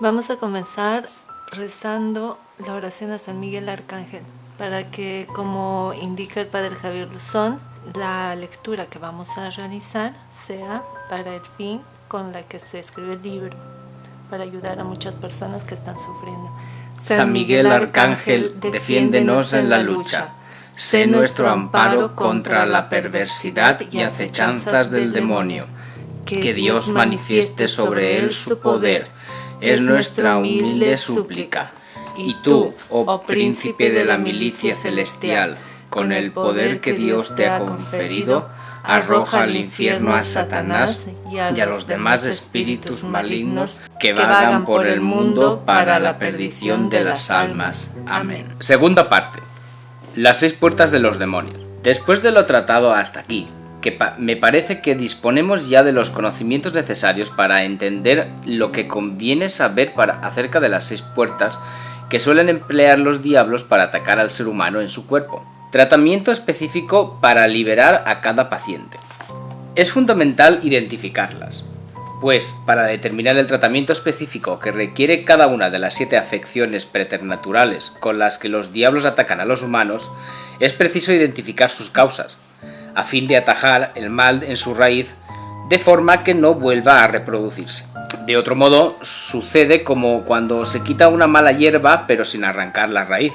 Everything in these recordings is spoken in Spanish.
Vamos a comenzar rezando la oración a San Miguel Arcángel, para que, como indica el Padre Javier Luzón, la lectura que vamos a realizar sea para el fin con la que se escribe el libro, para ayudar a muchas personas que están sufriendo. San Miguel Arcángel, defiéndenos en la lucha. Sé nuestro amparo contra la perversidad y acechanzas del demonio. Que Dios manifieste sobre él su poder. Es nuestra humilde súplica. Y tú, oh príncipe de la milicia celestial, con el poder que Dios te ha conferido, arroja al infierno a Satanás y a los demás espíritus malignos que vagan por el mundo para la perdición de las almas. Amén. Segunda parte. Las 6 puertas de los demonios. Después de lo tratado hasta aquí, me parece que disponemos ya de los conocimientos necesarios para entender lo que conviene saber acerca de las 6 puertas que suelen emplear los diablos para atacar al ser humano en su cuerpo. Tratamiento específico para liberar a cada paciente. Es fundamental identificarlas, pues para determinar el tratamiento específico que requiere cada una de las 7 afecciones preternaturales con las que los diablos atacan a los humanos, es preciso identificar sus causas, a fin de atajar el mal en su raíz de forma que no vuelva a reproducirse. De otro modo, sucede como cuando se quita una mala hierba pero sin arrancar la raíz,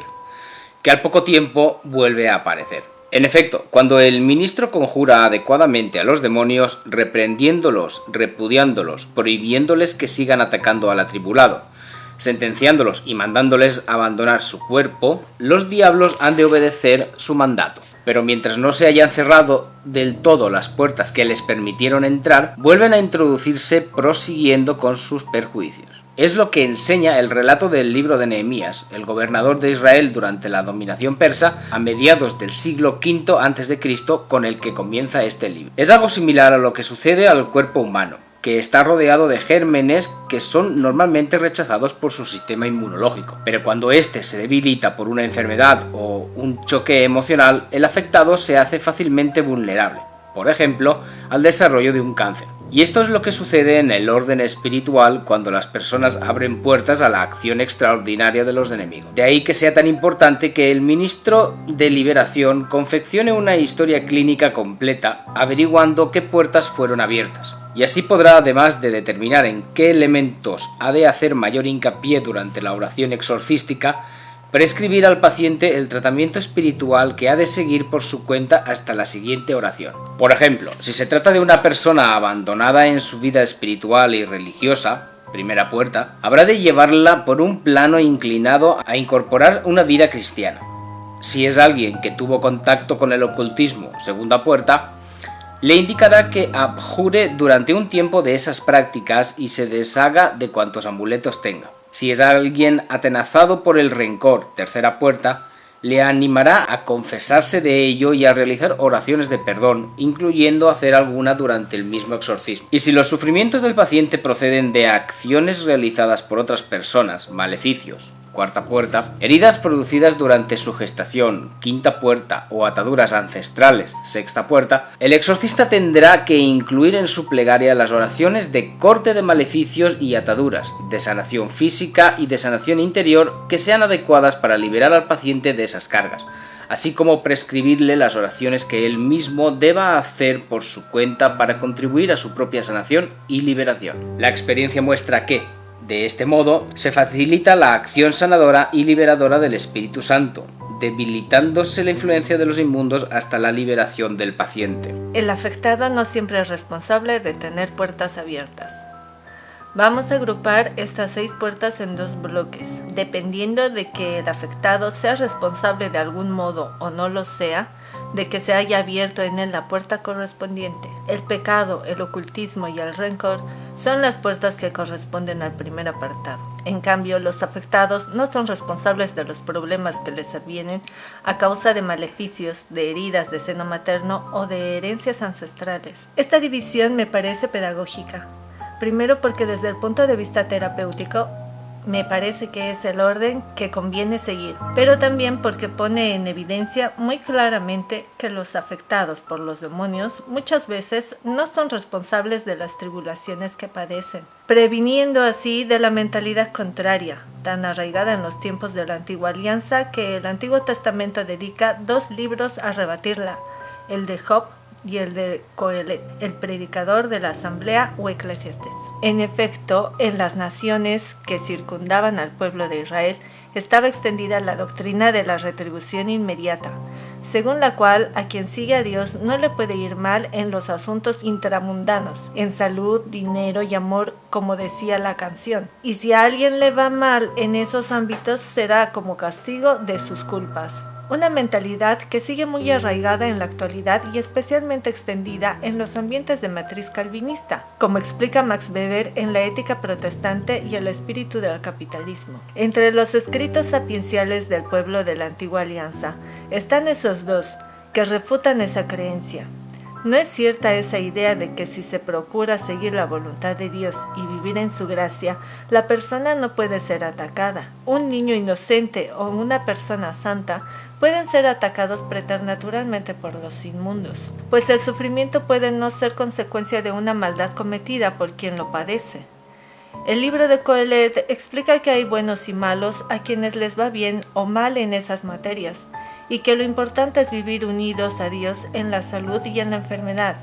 que al poco tiempo vuelve a aparecer. En efecto, cuando el ministro conjura adecuadamente a los demonios, reprendiéndolos, repudiándolos, prohibiéndoles que sigan atacando al atribulado, sentenciándolos y mandándoles abandonar su cuerpo, los diablos han de obedecer su mandato. Pero mientras no se hayan cerrado del todo las puertas que les permitieron entrar, vuelven a introducirse prosiguiendo con sus perjuicios. Es lo que enseña el relato del libro de Nehemías, el gobernador de Israel durante la dominación persa a mediados del siglo V a.C., con el que comienza este libro. Es algo similar a lo que sucede al cuerpo humano, que está rodeado de gérmenes que son normalmente rechazados por su sistema inmunológico. Pero cuando éste se debilita por una enfermedad o un choque emocional, el afectado se hace fácilmente vulnerable, por ejemplo, al desarrollo de un cáncer. Y esto es lo que sucede en el orden espiritual cuando las personas abren puertas a la acción extraordinaria de los enemigos. De ahí que sea tan importante que el ministro de liberación confeccione una historia clínica completa, averiguando qué puertas fueron abiertas. Y así podrá, además de determinar en qué elementos ha de hacer mayor hincapié durante la oración exorcística, prescribir al paciente el tratamiento espiritual que ha de seguir por su cuenta hasta la siguiente oración. Por ejemplo, si se trata de una persona abandonada en su vida espiritual y religiosa, primera puerta, habrá de llevarla por un plano inclinado a incorporar una vida cristiana. Si es alguien que tuvo contacto con el ocultismo, segunda puerta, le indicará que abjure durante un tiempo de esas prácticas y se deshaga de cuantos amuletos tenga. Si es alguien atenazado por el rencor, tercera puerta, le animará a confesarse de ello y a realizar oraciones de perdón, incluyendo hacer alguna durante el mismo exorcismo. Y si los sufrimientos del paciente proceden de acciones realizadas por otras personas, maleficios, cuarta puerta, heridas producidas durante su gestación, quinta puerta, o ataduras ancestrales, sexta puerta, el exorcista tendrá que incluir en su plegaria las oraciones de corte de maleficios y ataduras, de sanación física y de sanación interior que sean adecuadas para liberar al paciente de esas cargas, así como prescribirle las oraciones que él mismo deba hacer por su cuenta para contribuir a su propia sanación y liberación. La experiencia muestra que, de este modo, se facilita la acción sanadora y liberadora del Espíritu Santo, debilitándose la influencia de los inmundos hasta la liberación del paciente. El afectado no siempre es responsable de tener puertas abiertas. Vamos a agrupar estas 6 puertas en 2 bloques. Dependiendo de que el afectado sea responsable de algún modo o no lo sea, de que se haya abierto en él la puerta correspondiente. El pecado, el ocultismo y el rencor son las puertas que corresponden al primer apartado. En cambio, los afectados no son responsables de los problemas que les advienen a causa de maleficios, de heridas de seno materno o de herencias ancestrales. Esta división me parece pedagógica. Primero porque desde el punto de vista terapéutico me parece que es el orden que conviene seguir, pero también porque pone en evidencia muy claramente que los afectados por los demonios muchas veces no son responsables de las tribulaciones que padecen, previniendo así de la mentalidad contraria, tan arraigada en los tiempos de la Antigua Alianza que el Antiguo Testamento dedica 2 libros a rebatirla, el de Job y el de Coelet, el predicador de la asamblea o eclesiastés. En efecto, en las naciones que circundaban al pueblo de Israel estaba extendida la doctrina de la retribución inmediata, según la cual a quien sigue a Dios no le puede ir mal en los asuntos intramundanos, en salud, dinero y amor, como decía la canción. Y si a alguien le va mal en esos ámbitos, será como castigo de sus culpas. Una mentalidad que sigue muy arraigada en la actualidad y especialmente extendida en los ambientes de matriz calvinista, como explica Max Weber en La ética protestante y el espíritu del capitalismo. Entre los escritos sapienciales del pueblo de la Antigua Alianza están esos 2 que refutan esa creencia. No es cierta esa idea de que si se procura seguir la voluntad de Dios y vivir en su gracia, la persona no puede ser atacada. Un niño inocente o una persona santa pueden ser atacados preternaturalmente por los inmundos, pues el sufrimiento puede no ser consecuencia de una maldad cometida por quien lo padece. El libro de Coelet explica que hay buenos y malos a quienes les va bien o mal en esas materias, y que lo importante es vivir unidos a Dios en la salud y en la enfermedad,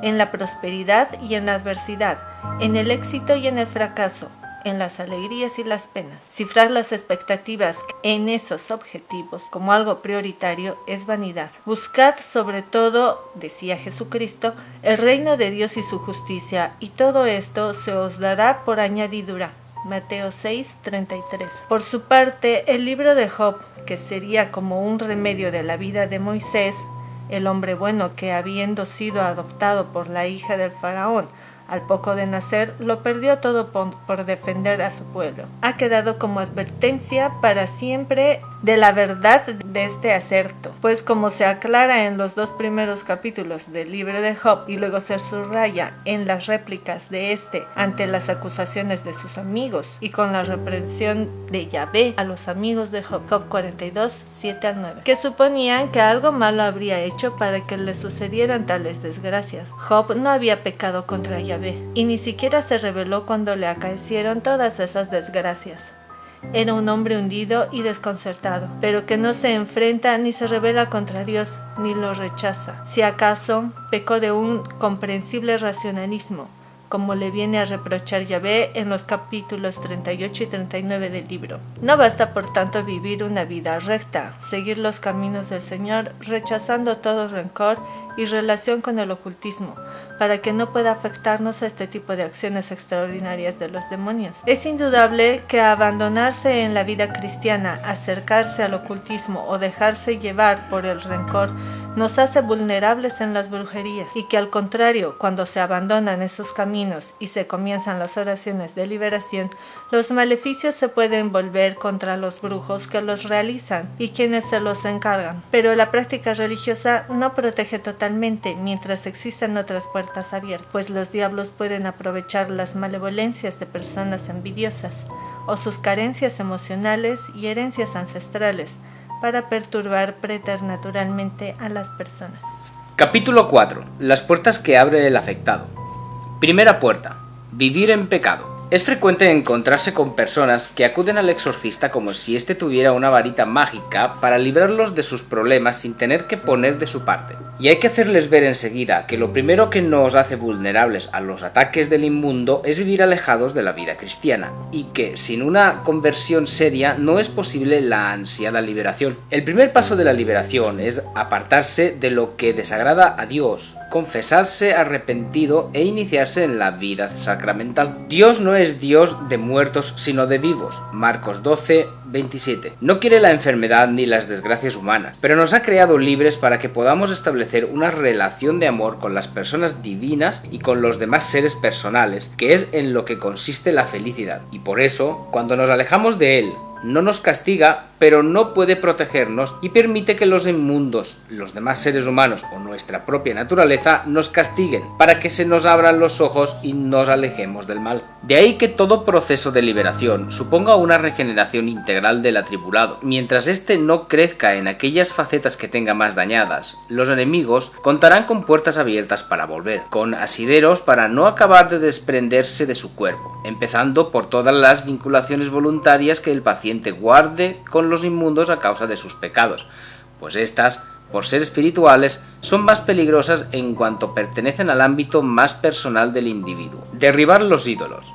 en la prosperidad y en la adversidad, en el éxito y en el fracaso, en las alegrías y las penas. Cifrar las expectativas en esos objetivos como algo prioritario es vanidad. Buscad sobre todo, decía Jesucristo, el reino de Dios y su justicia, y todo esto se os dará por añadidura. Mateo 6:33. Por su parte, el libro de Job, que sería como un remedio de la vida de Moisés, el hombre bueno que, habiendo sido adoptado por la hija del faraón, al poco de nacer, lo perdió todo por defender a su pueblo. Ha quedado como advertencia para siempre de la verdad de este acerto, pues como se aclara en los 2 primeros capítulos del libro de Job y luego se subraya en las réplicas de este ante las acusaciones de sus amigos y con la reprensión de Yahvé a los amigos de Job, Job 42, 7-9, que suponían que algo malo habría hecho para que le sucedieran tales desgracias. Job no había pecado contra Yahvé y ni siquiera se rebeló cuando le acaecieron todas esas desgracias. Era un hombre hundido y desconcertado, pero que no se enfrenta ni se rebela contra Dios, ni lo rechaza. Si acaso pecó de un comprensible racionalismo, como le viene a reprochar Yahvé en los capítulos 38 y 39 del libro. No basta por tanto vivir una vida recta, seguir los caminos del Señor, rechazando todo rencor y relación con el ocultismo, para que no pueda afectarnos a este tipo de acciones extraordinarias de los demonios. Es indudable que abandonarse en la vida cristiana, acercarse al ocultismo o dejarse llevar por el rencor nos hace vulnerables en las brujerías, y que al contrario, cuando se abandonan esos caminos y se comienzan las oraciones de liberación, los maleficios se pueden volver contra los brujos que los realizan y quienes se los encargan. Pero la práctica religiosa no protege totalmente mientras existan otras puertas abiertas, pues los diablos pueden aprovechar las malevolencias de personas envidiosas o sus carencias emocionales y herencias ancestrales para perturbar preternaturalmente a las personas. Capítulo 4. Las puertas que abre el afectado. Primera puerta. Vivir en pecado. Es frecuente encontrarse con personas que acuden al exorcista como si éste tuviera una varita mágica para librarlos de sus problemas sin tener que poner de su parte. Y hay que hacerles ver enseguida que lo primero que nos hace vulnerables a los ataques del inmundo es vivir alejados de la vida cristiana, y que sin una conversión seria no es posible la ansiada liberación. El primer paso de la liberación es apartarse de lo que desagrada a Dios, confesarse arrepentido e iniciarse en la vida sacramental. Dios no es Dios de muertos sino de vivos. Marcos 12:27. No quiere la enfermedad ni las desgracias humanas, pero nos ha creado libres para que podamos establecer una relación de amor con las personas divinas y con los demás seres personales, que es en lo que consiste la felicidad. Y por eso, cuando nos alejamos de Él, no nos castiga, pero no puede protegernos y permite que los inmundos, los demás seres humanos o nuestra propia naturaleza nos castiguen para que se nos abran los ojos y nos alejemos del mal. De ahí que todo proceso de liberación suponga una regeneración integral del atribulado. Mientras éste no crezca en aquellas facetas que tenga más dañadas, los enemigos contarán con puertas abiertas para volver, con asideros para no acabar de desprenderse de su cuerpo, empezando por todas las vinculaciones voluntarias que el paciente guarde con los inmundos a causa de sus pecados, pues estas, por ser espirituales, son más peligrosas en cuanto pertenecen al ámbito más personal del individuo. Derribar los ídolos.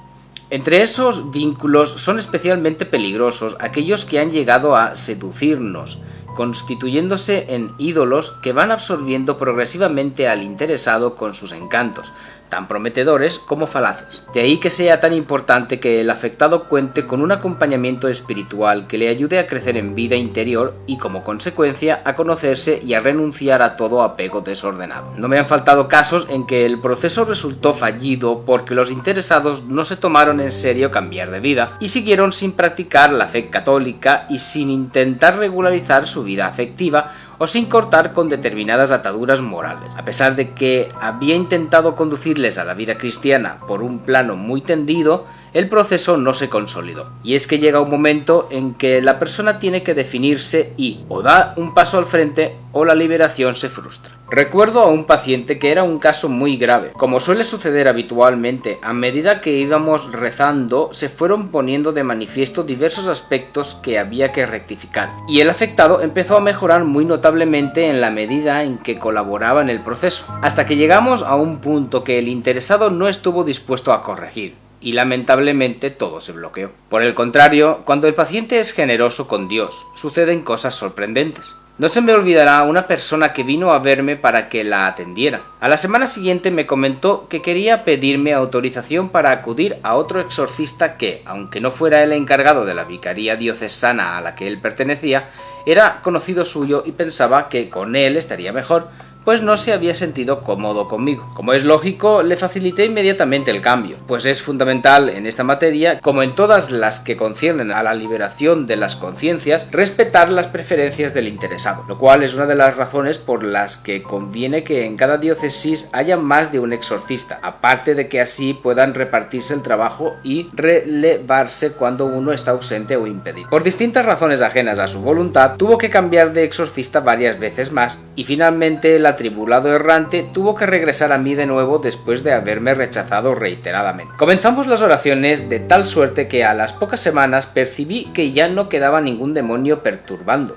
Entre esos vínculos son especialmente peligrosos aquellos que han llegado a seducirnos, constituyéndose en ídolos que van absorbiendo progresivamente al interesado con sus encantos, tan prometedores como falaces. De ahí que sea tan importante que el afectado cuente con un acompañamiento espiritual que le ayude a crecer en vida interior y, como consecuencia, a conocerse y a renunciar a todo apego desordenado. No me han faltado casos en que el proceso resultó fallido porque los interesados no se tomaron en serio cambiar de vida y siguieron sin practicar la fe católica y sin intentar regularizar su vida afectiva o sin cortar con determinadas ataduras morales. A pesar de que había intentado conducirles a la vida cristiana por un plano muy tendido, el proceso no se consolidó. Y es que llega un momento en que la persona tiene que definirse y o da un paso al frente o la liberación se frustra. Recuerdo a un paciente que era un caso muy grave. Como suele suceder habitualmente, a medida que íbamos rezando, se fueron poniendo de manifiesto diversos aspectos que había que rectificar. Y el afectado empezó a mejorar muy notablemente en la medida en que colaboraba en el proceso, hasta que llegamos a un punto que el interesado no estuvo dispuesto a corregir. Y lamentablemente todo se bloqueó. Por el contrario, cuando el paciente es generoso con Dios, suceden cosas sorprendentes. No se me olvidará una persona que vino a verme para que la atendiera. A la semana siguiente me comentó que quería pedirme autorización para acudir a otro exorcista que, aunque no fuera el encargado de la vicaría diocesana a la que él pertenecía, era conocido suyo y pensaba que con él estaría mejor, pues no se había sentido cómodo conmigo. Como es lógico, le facilité inmediatamente el cambio, pues es fundamental en esta materia, como en todas las que conciernen a la liberación de las conciencias, respetar las preferencias del interesado, lo cual es una de las razones por las que conviene que en cada diócesis haya más de un exorcista, aparte de que así puedan repartirse el trabajo y relevarse cuando uno está ausente o impedido. Por distintas razones ajenas a su voluntad, tuvo que cambiar de exorcista varias veces más, y finalmente el atribulado errante tuvo que regresar a mí de nuevo después de haberme rechazado reiteradamente. Comenzamos las oraciones de tal suerte que a las pocas semanas percibí que ya no quedaba ningún demonio perturbando.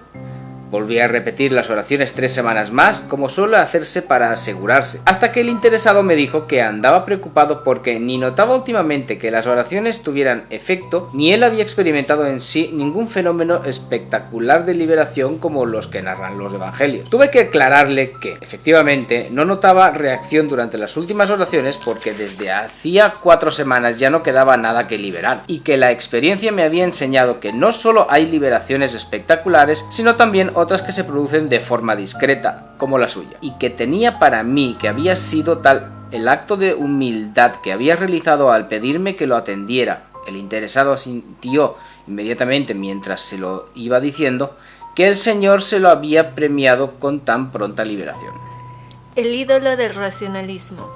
Volví a repetir las oraciones 3 semanas más, como suele hacerse para asegurarse, hasta que el interesado me dijo que andaba preocupado porque ni notaba últimamente que las oraciones tuvieran efecto, ni él había experimentado en sí ningún fenómeno espectacular de liberación como los que narran los evangelios. Tuve que aclararle que, efectivamente, no notaba reacción durante las últimas oraciones porque desde hacía 4 semanas ya no quedaba nada que liberar, y que la experiencia me había enseñado que no solo hay liberaciones espectaculares, sino también otras que se producen de forma discreta, como la suya, y que tenía para mí que había sido tal el acto de humildad que había realizado al pedirme que lo atendiera. El interesado asintió inmediatamente mientras se lo iba diciendo, que el Señor se lo había premiado con tan pronta liberación. El ídolo del racionalismo.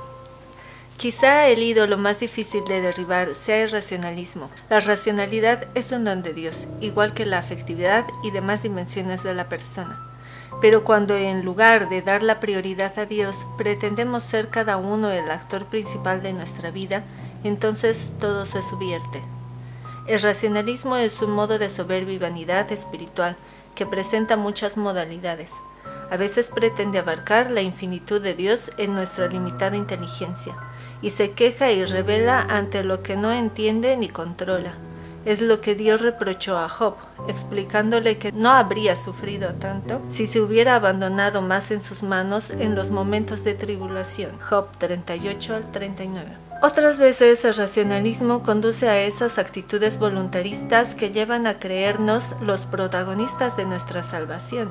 Quizá el ídolo más difícil de derribar sea el racionalismo. La racionalidad es un don de Dios, igual que la afectividad y demás dimensiones de la persona. Pero cuando en lugar de dar la prioridad a Dios, pretendemos ser cada uno el actor principal de nuestra vida, entonces todo se subvierte. El racionalismo es un modo de soberbia y vanidad espiritual que presenta muchas modalidades. A veces pretende abarcar la infinitud de Dios en nuestra limitada inteligencia, y se queja y revela ante lo que no entiende ni controla. Es lo que Dios reprochó a Job, explicándole que no habría sufrido tanto si se hubiera abandonado más en sus manos en los momentos de tribulación. Job 38 al 39. Otras veces el racionalismo conduce a esas actitudes voluntaristas que llevan a creernos los protagonistas de nuestra salvación.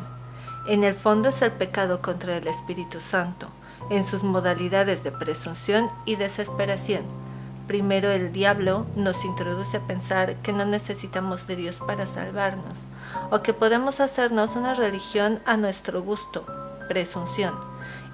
En el fondo es el pecado contra el Espíritu Santo, en sus modalidades de presunción y desesperación, Primero, el diablo nos introduce a pensar que no necesitamos de Dios para salvarnos, o que podemos hacernos una religión a nuestro gusto, presunción.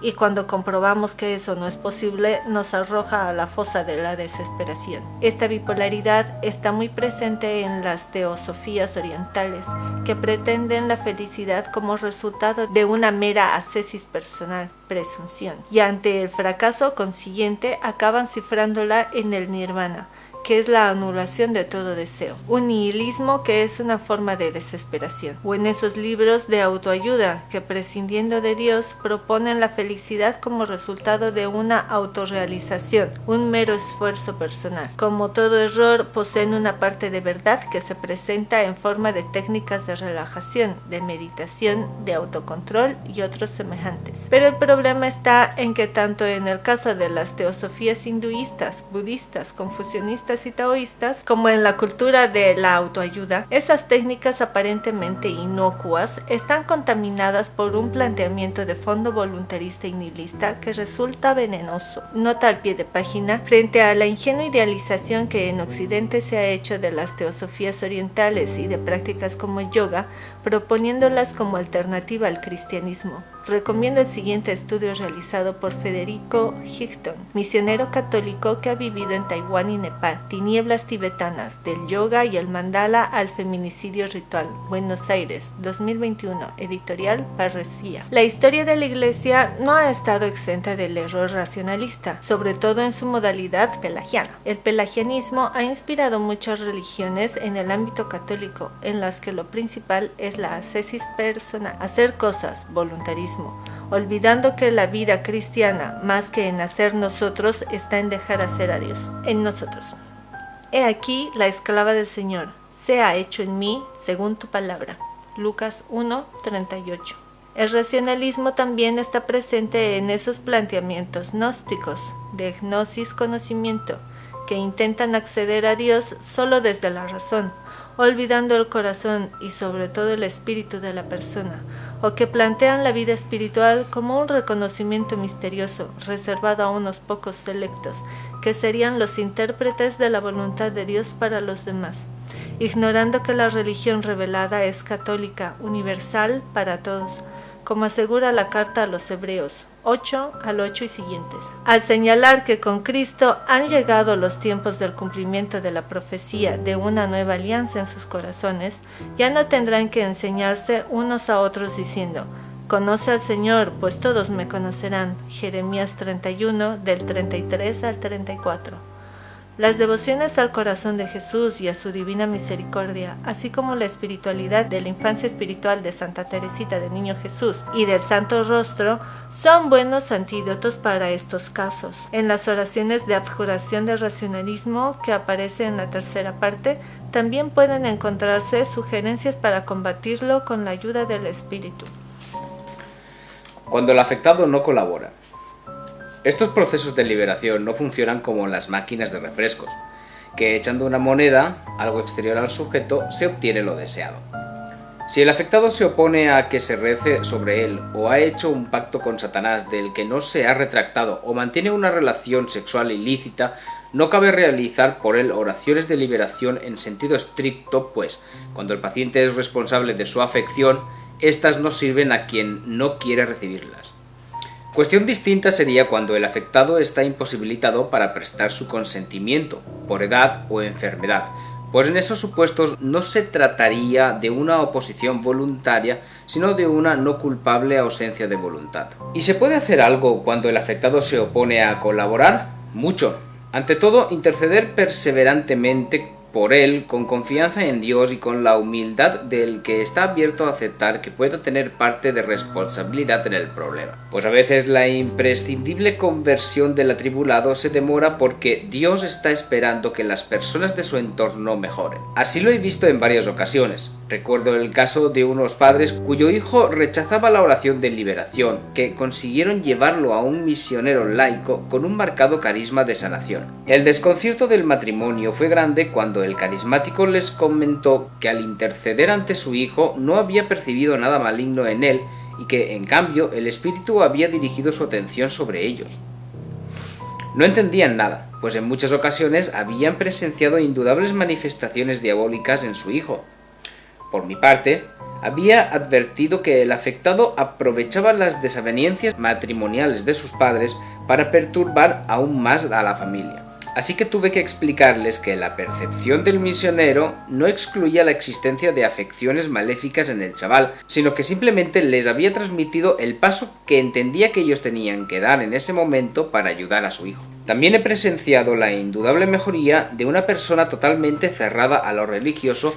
Y cuando comprobamos que eso no es posible, nos arroja a la fosa de la desesperación. Esta bipolaridad está muy presente en las teosofías orientales, que pretenden la felicidad como resultado de una mera ascesis personal, presunción, y ante el fracaso consiguiente acaban cifrándola en el nirvana, que es la anulación de todo deseo, un nihilismo que es una forma de desesperación, o en esos libros de autoayuda que, prescindiendo de Dios, proponen la felicidad como resultado de una autorrealización, un mero esfuerzo personal. Como todo error, poseen una parte de verdad que se presenta en forma de técnicas de relajación, de meditación, de autocontrol y otros semejantes. Pero el problema está en que tanto en el caso de las teosofías hinduistas, budistas, confucianistas y taoístas, como en la cultura de la autoayuda, esas técnicas aparentemente inocuas están contaminadas por un planteamiento de fondo voluntarista y nihilista que resulta venenoso. Nota al pie de página: frente a la ingenua idealización que en Occidente se ha hecho de las teosofías orientales y de prácticas como el yoga, proponiéndolas como alternativa al cristianismo, recomiendo el siguiente estudio realizado por Federico Highton, misionero católico que ha vivido en Taiwán y Nepal. Tinieblas tibetanas, del yoga y el mandala al feminicidio ritual. Buenos Aires, 2021, editorial Parresía. La historia de la Iglesia no ha estado exenta del error racionalista, sobre todo en su modalidad pelagiana. El pelagianismo ha inspirado muchas religiones en el ámbito católico, en las que lo principal es la ascesis personal, hacer cosas, voluntarismo, olvidando que la vida cristiana, más que en hacer nosotros, está en dejar hacer a Dios, en nosotros. He aquí la esclava del Señor, sea hecho en mí según tu palabra. Lucas 1:38. El racionalismo también está presente en esos planteamientos gnósticos de gnosis conocimiento, que intentan acceder a Dios solo desde la razón, olvidando el corazón y sobre todo el espíritu de la persona, o que plantean la vida espiritual como un reconocimiento misterioso, reservado a unos pocos selectos, que serían los intérpretes de la voluntad de Dios para los demás, ignorando que la religión revelada es católica, universal para todos, como asegura la carta a los Hebreos 8 al 8 y siguientes. Al señalar que con Cristo han llegado los tiempos del cumplimiento de la profecía de una nueva alianza en sus corazones, ya no tendrán que enseñarse unos a otros diciendo: conoce al Señor, pues todos me conocerán. Jeremías 31, del 33 al 34. Las devociones al corazón de Jesús y a su divina misericordia, así como la espiritualidad de la infancia espiritual de Santa Teresita del Niño Jesús y del Santo Rostro, son buenos antídotos para estos casos. En las oraciones de abjuración del racionalismo, que aparece en la tercera parte, también pueden encontrarse sugerencias para combatirlo con la ayuda del Espíritu. Cuando el afectado no colabora. Estos procesos de liberación no funcionan como las máquinas de refrescos, que echando una moneda, algo exterior al sujeto, se obtiene lo deseado. Si el afectado se opone a que se rece sobre él, o ha hecho un pacto con Satanás del que no se ha retractado, o mantiene una relación sexual ilícita, no cabe realizar por él oraciones de liberación en sentido estricto, pues, cuando el paciente es responsable de su afección, éstas no sirven a quien no quiere recibirlas. Cuestión distinta sería cuando el afectado está imposibilitado para prestar su consentimiento, por edad o enfermedad, pues en esos supuestos no se trataría de una oposición voluntaria, sino de una no culpable ausencia de voluntad. ¿Y se puede hacer algo cuando el afectado se opone a colaborar? Mucho. Ante todo, interceder perseverantemente por él, con confianza en Dios y con la humildad del que está abierto a aceptar que pueda tener parte de responsabilidad en el problema. Pues a veces la imprescindible conversión del atribulado se demora porque Dios está esperando que las personas de su entorno mejoren. Así lo he visto en varias ocasiones. Recuerdo el caso de unos padres cuyo hijo rechazaba la oración de liberación, que consiguieron llevarlo a un misionero laico con un marcado carisma de sanación. El desconcierto del matrimonio fue grande cuando el carismático les comentó que al interceder ante su hijo no había percibido nada maligno en él y que, en cambio, el espíritu había dirigido su atención sobre ellos. No entendían nada, pues en muchas ocasiones habían presenciado indudables manifestaciones diabólicas en su hijo. Por mi parte, había advertido que el afectado aprovechaba las desavenencias matrimoniales de sus padres para perturbar aún más a la familia. Así que tuve que explicarles que la percepción del misionero no excluía la existencia de afecciones maléficas en el chaval, sino que simplemente les había transmitido el paso que entendía que ellos tenían que dar en ese momento para ayudar a su hijo. También he presenciado la indudable mejoría de una persona totalmente cerrada a lo religioso,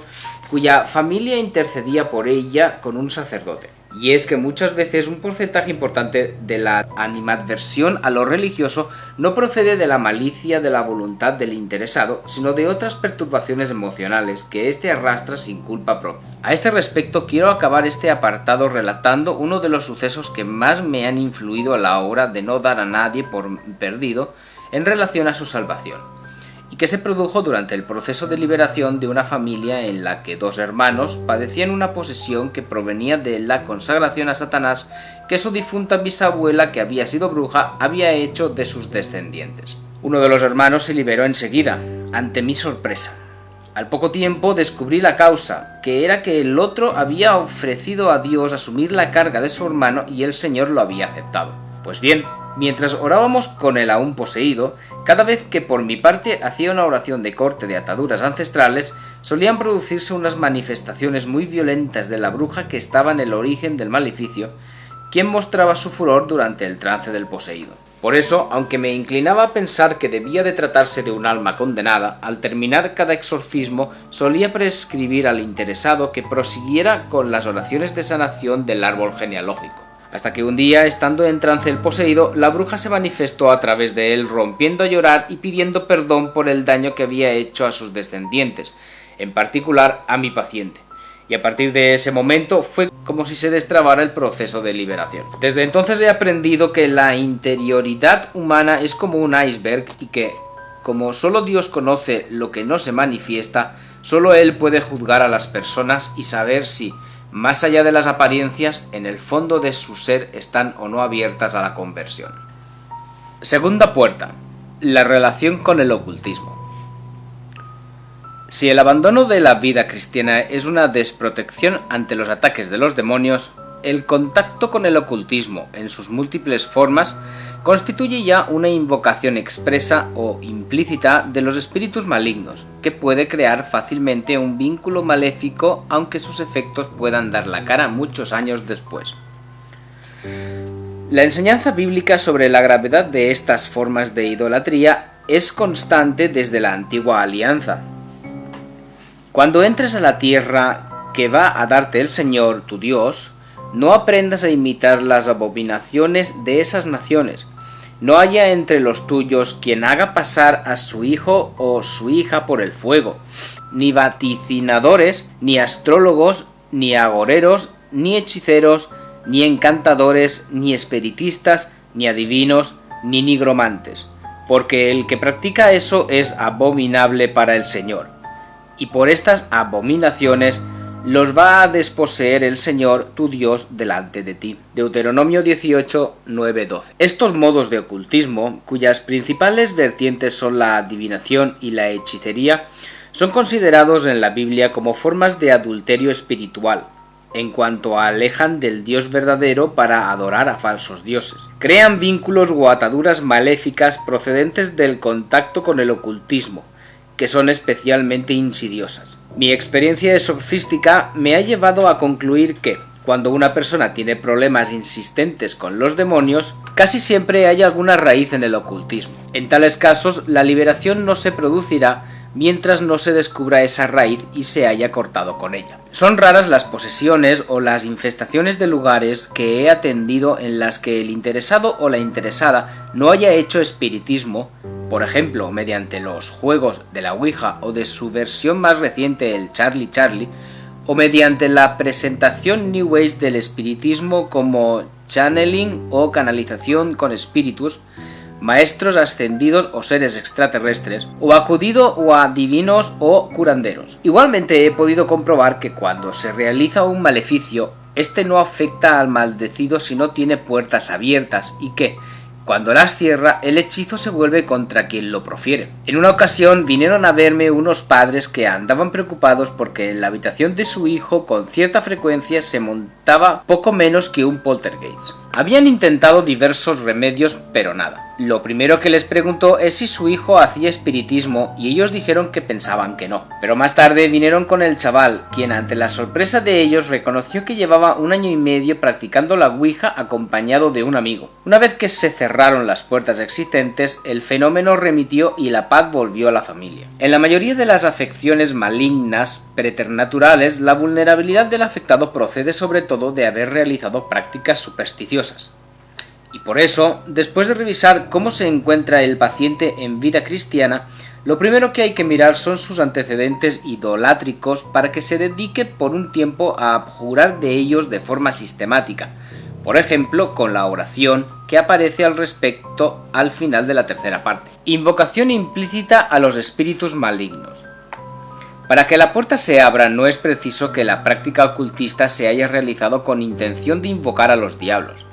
cuya familia intercedía por ella con un sacerdote. Y es que muchas veces un porcentaje importante de la animadversión a lo religioso no procede de la malicia de la voluntad del interesado, sino de otras perturbaciones emocionales que éste arrastra sin culpa propia. A este respecto quiero acabar este apartado relatando uno de los sucesos que más me han influido a la hora de no dar a nadie por perdido en relación a su salvación, y que se produjo durante el proceso de liberación de una familia en la que dos hermanos padecían una posesión que provenía de la consagración a Satanás que su difunta bisabuela, que había sido bruja, había hecho de sus descendientes. Uno de los hermanos se liberó enseguida, ante mi sorpresa. Al poco tiempo descubrí la causa, que era que el otro había ofrecido a Dios asumir la carga de su hermano y el Señor lo había aceptado. Pues bien, mientras orábamos con el aún poseído, cada vez que por mi parte hacía una oración de corte de ataduras ancestrales, solían producirse unas manifestaciones muy violentas de la bruja que estaba en el origen del maleficio, quien mostraba su furor durante el trance del poseído. Por eso, aunque me inclinaba a pensar que debía de tratarse de un alma condenada, al terminar cada exorcismo solía prescribir al interesado que prosiguiera con las oraciones de sanación del árbol genealógico. Hasta que un día, estando en trance el poseído, la bruja se manifestó a través de él, rompiendo a llorar y pidiendo perdón por el daño que había hecho a sus descendientes, en particular a mi paciente. Y a partir de ese momento fue como si se destrabara el proceso de liberación. Desde entonces he aprendido que la interioridad humana es como un iceberg y que, como solo Dios conoce lo que no se manifiesta, solo Él puede juzgar a las personas y saber si, más allá de las apariencias, en el fondo de su ser están o no abiertas a la conversión. Segunda puerta: la relación con el ocultismo. Si el abandono de la vida cristiana es una desprotección ante los ataques de los demonios, el contacto con el ocultismo en sus múltiples formas constituye ya una invocación expresa o implícita de los espíritus malignos, que puede crear fácilmente un vínculo maléfico, aunque sus efectos puedan dar la cara muchos años después. La enseñanza bíblica sobre la gravedad de estas formas de idolatría es constante desde la antigua alianza. Cuando entres a la tierra que va a darte el Señor, tu Dios, no aprendas a imitar las abominaciones de esas naciones. No haya entre los tuyos quien haga pasar a su hijo o su hija por el fuego, ni vaticinadores, ni astrólogos, ni agoreros, ni hechiceros, ni encantadores, ni espiritistas, ni adivinos, ni nigromantes, porque el que practica eso es abominable para el Señor. Y por estas abominaciones los va a desposeer el Señor tu Dios delante de ti. Deuteronomio 18, 9, 12. Estos modos de ocultismo, cuyas principales vertientes son la adivinación y la hechicería, son considerados en la Biblia como formas de adulterio espiritual, en cuanto alejan del Dios verdadero para adorar a falsos dioses. Crean vínculos o ataduras maléficas procedentes del contacto con el ocultismo, que son especialmente insidiosas. Mi experiencia exorcística me ha llevado a concluir que, cuando una persona tiene problemas insistentes con los demonios, casi siempre hay alguna raíz en el ocultismo. En tales casos, la liberación no se producirá mientras no se descubra esa raíz y se haya cortado con ella. Son raras las posesiones o las infestaciones de lugares que he atendido en las que el interesado o la interesada no haya hecho espiritismo, por ejemplo, mediante los juegos de la Ouija o de su versión más reciente, el Charlie, o mediante la presentación New Age del espiritismo como channeling o canalización con espíritus, maestros ascendidos o seres extraterrestres, o acudido o a divinos o curanderos. Igualmente he podido comprobar que cuando se realiza un maleficio, este no afecta al maldecido si no tiene puertas abiertas y que, Cuando las cierra, el hechizo se vuelve contra quien lo profiere. En una ocasión vinieron a verme unos padres que andaban preocupados porque en la habitación de su hijo con cierta frecuencia se montaba poco menos que un poltergeist. Habían intentado diversos remedios, pero nada. Lo primero que les preguntó es si su hijo hacía espiritismo y ellos dijeron que pensaban que no. Pero más tarde vinieron con el chaval, quien ante la sorpresa de ellos reconoció que llevaba 1 año y medio practicando la Ouija acompañado de un amigo. Una vez que se cerraron las puertas existentes, el fenómeno remitió y la paz volvió a la familia. En la mayoría de las afecciones malignas preternaturales, la vulnerabilidad del afectado procede sobre todo de haber realizado prácticas supersticiosas. Y por eso, después de revisar cómo se encuentra el paciente en vida cristiana, lo primero que hay que mirar son sus antecedentes idolátricos para que se dedique por un tiempo a abjurar de ellos de forma sistemática, por ejemplo con la oración que aparece al respecto al final de la tercera parte. Invocación implícita a los espíritus malignos. Para que la puerta se abra no es preciso que la práctica ocultista se haya realizado con intención de invocar a los diablos.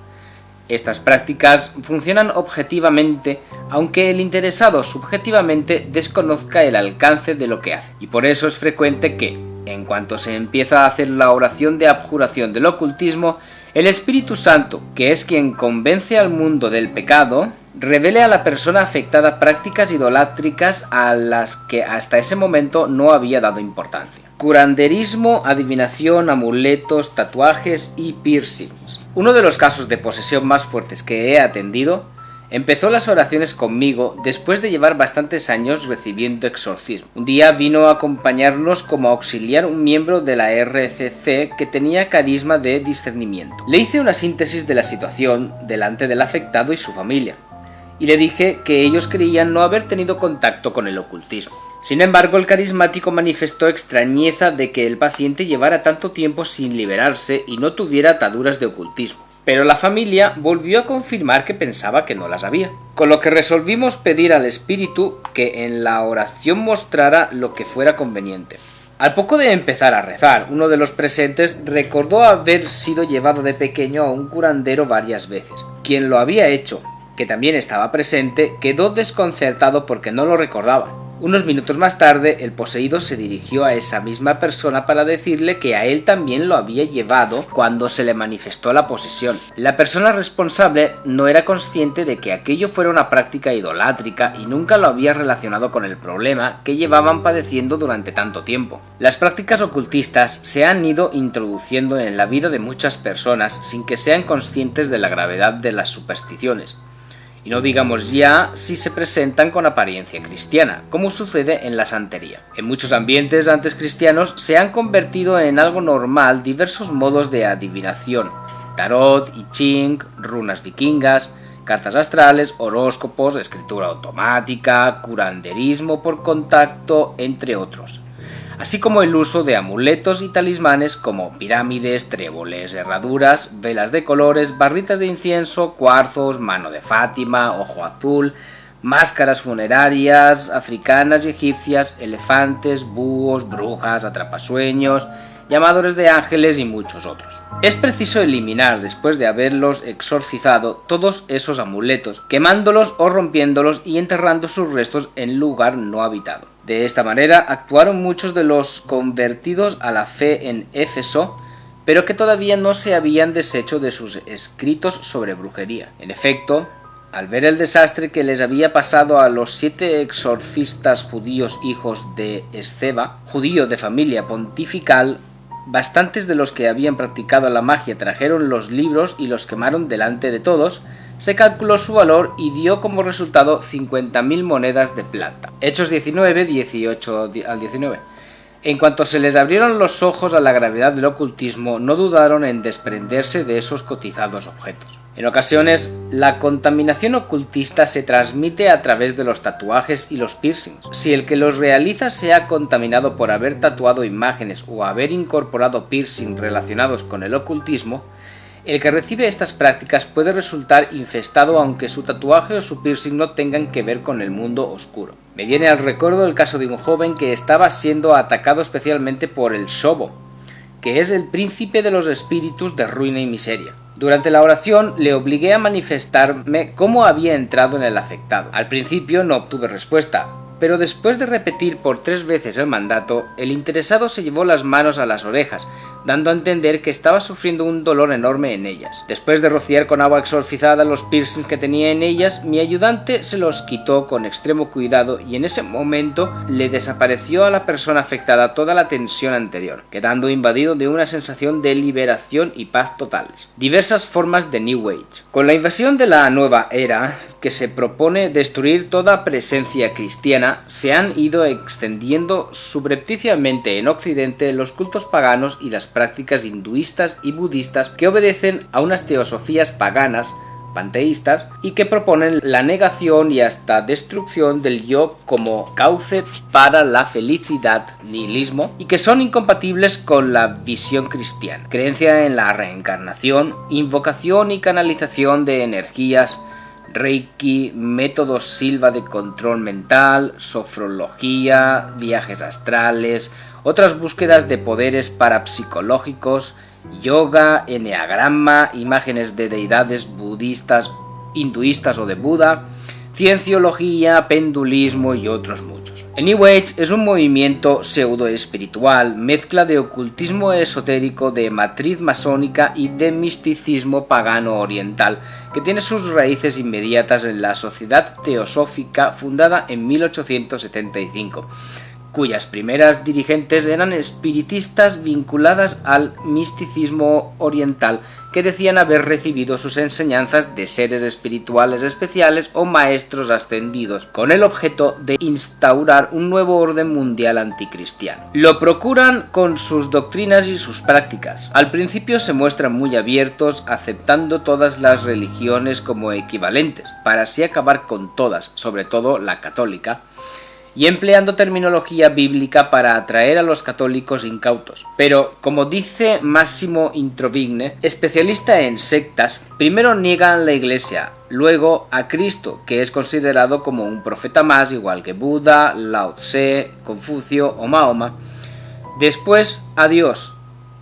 Estas prácticas funcionan objetivamente, aunque el interesado subjetivamente desconozca el alcance de lo que hace, y por eso es frecuente que, en cuanto se empieza a hacer la oración de abjuración del ocultismo, el Espíritu Santo, que es quien convence al mundo del pecado, revele a la persona afectada prácticas idolátricas a las que hasta ese momento no había dado importancia. Curanderismo, adivinación, amuletos, tatuajes y piercings. Uno de los casos de posesión más fuertes que he atendido empezó las oraciones conmigo después de llevar bastantes años recibiendo exorcismo. Un día vino a acompañarnos como auxiliar un miembro de la RCC que tenía carisma de discernimiento. Le hice una síntesis de la situación delante del afectado y su familia, y le dije que ellos creían no haber tenido contacto con el ocultismo. Sin embargo, el carismático manifestó extrañeza de que el paciente llevara tanto tiempo sin liberarse y no tuviera ataduras de ocultismo. Pero la familia volvió a confirmar que pensaba que no las había, con lo que resolvimos pedir al espíritu que en la oración mostrara lo que fuera conveniente. Al poco de empezar a rezar, uno de los presentes recordó haber sido llevado de pequeño a un curandero varias veces. Quien lo había hecho, que también estaba presente, quedó desconcertado porque no lo recordaba. Unos minutos más tarde, el poseído se dirigió a esa misma persona para decirle que a él también lo había llevado cuando se le manifestó la posesión. La persona responsable no era consciente de que aquello fuera una práctica idolátrica y nunca lo había relacionado con el problema que llevaban padeciendo durante tanto tiempo. Las prácticas ocultistas se han ido introduciendo en la vida de muchas personas sin que sean conscientes de la gravedad de las supersticiones. Y no digamos ya si se presentan con apariencia cristiana, como sucede en la santería. En muchos ambientes antes cristianos se han convertido en algo normal diversos modos de adivinación: tarot, I Ching, runas vikingas, cartas astrales, horóscopos, escritura automática, curanderismo por contacto, entre otros. Así como el uso de amuletos y talismanes como pirámides, tréboles, herraduras, velas de colores, barritas de incienso, cuarzos, mano de Fátima, ojo azul, máscaras funerarias, africanas y egipcias, elefantes, búhos, brujas, atrapasueños, llamadores de ángeles y muchos otros. Es preciso eliminar, después de haberlos exorcizado, todos esos amuletos, quemándolos o rompiéndolos y enterrando sus restos en lugar no habitado. De esta manera actuaron muchos de los convertidos a la fe en Éfeso, pero que todavía no se habían deshecho de sus escritos sobre brujería. En efecto, al ver el desastre que les había pasado a los 7 exorcistas judíos hijos de Esceva, judío de familia pontifical, bastantes de los que habían practicado la magia trajeron los libros y los quemaron delante de todos. Se calculó su valor y dio como resultado 50.000 monedas de plata. Hechos 19, 18 al 19. En cuanto se les abrieron los ojos a la gravedad del ocultismo, no dudaron en desprenderse de esos cotizados objetos. En ocasiones, la contaminación ocultista se transmite a través de los tatuajes y los piercings. Si el que los realiza se ha contaminado por haber tatuado imágenes o haber incorporado piercing relacionados con el ocultismo, el que recibe estas prácticas puede resultar infestado aunque su tatuaje o su piercing no tengan que ver con el mundo oscuro. Me viene al recuerdo el caso de un joven que estaba siendo atacado especialmente por el shobo, que es el príncipe de los espíritus de ruina y miseria. Durante la oración le obligué a manifestarme cómo había entrado en el afectado. Al principio no obtuve respuesta, pero después de repetir por 3 veces el mandato, el interesado se llevó las manos a las orejas, dando a entender que estaba sufriendo un dolor enorme en ellas. Después de rociar con agua exorcizada los piercings que tenía en ellas, mi ayudante se los quitó con extremo cuidado y en ese momento le desapareció a la persona afectada toda la tensión anterior, quedando invadido de una sensación de liberación y paz totales. Diversas formas de New Age. Con la invasión de la nueva era, que se propone destruir toda presencia cristiana, se han ido extendiendo subrepticiamente en Occidente los cultos paganos y las prácticas hinduistas y budistas que obedecen a unas teosofías paganas, panteístas, y que proponen la negación y hasta destrucción del yo como cauce para la felicidad, nihilismo, y que son incompatibles con la visión cristiana. Creencia en la reencarnación, invocación y canalización de energías, Reiki, métodos Silva de control mental, sofrología, viajes astrales, otras búsquedas de poderes parapsicológicos, yoga, eneagrama, imágenes de deidades budistas, hinduistas o de Buda, cienciología, pendulismo y otros muchos. El New Age es un movimiento pseudo-espiritual, mezcla de ocultismo esotérico, de matriz masónica y de misticismo pagano oriental, que tiene sus raíces inmediatas en la Sociedad Teosófica fundada en 1875. Cuyas primeras dirigentes eran espiritistas vinculadas al misticismo oriental que decían haber recibido sus enseñanzas de seres espirituales especiales o maestros ascendidos, con el objeto de instaurar un nuevo orden mundial anticristiano. Lo procuran con sus doctrinas y sus prácticas. Al principio se muestran muy abiertos, aceptando todas las religiones como equivalentes, para así acabar con todas, sobre todo la católica, y empleando terminología bíblica para atraer a los católicos incautos. Pero, como dice Massimo Introvigne, especialista en sectas, primero niegan la Iglesia, luego a Cristo, que es considerado como un profeta más, igual que Buda, Lao Tse, Confucio o Mahoma, después a Dios,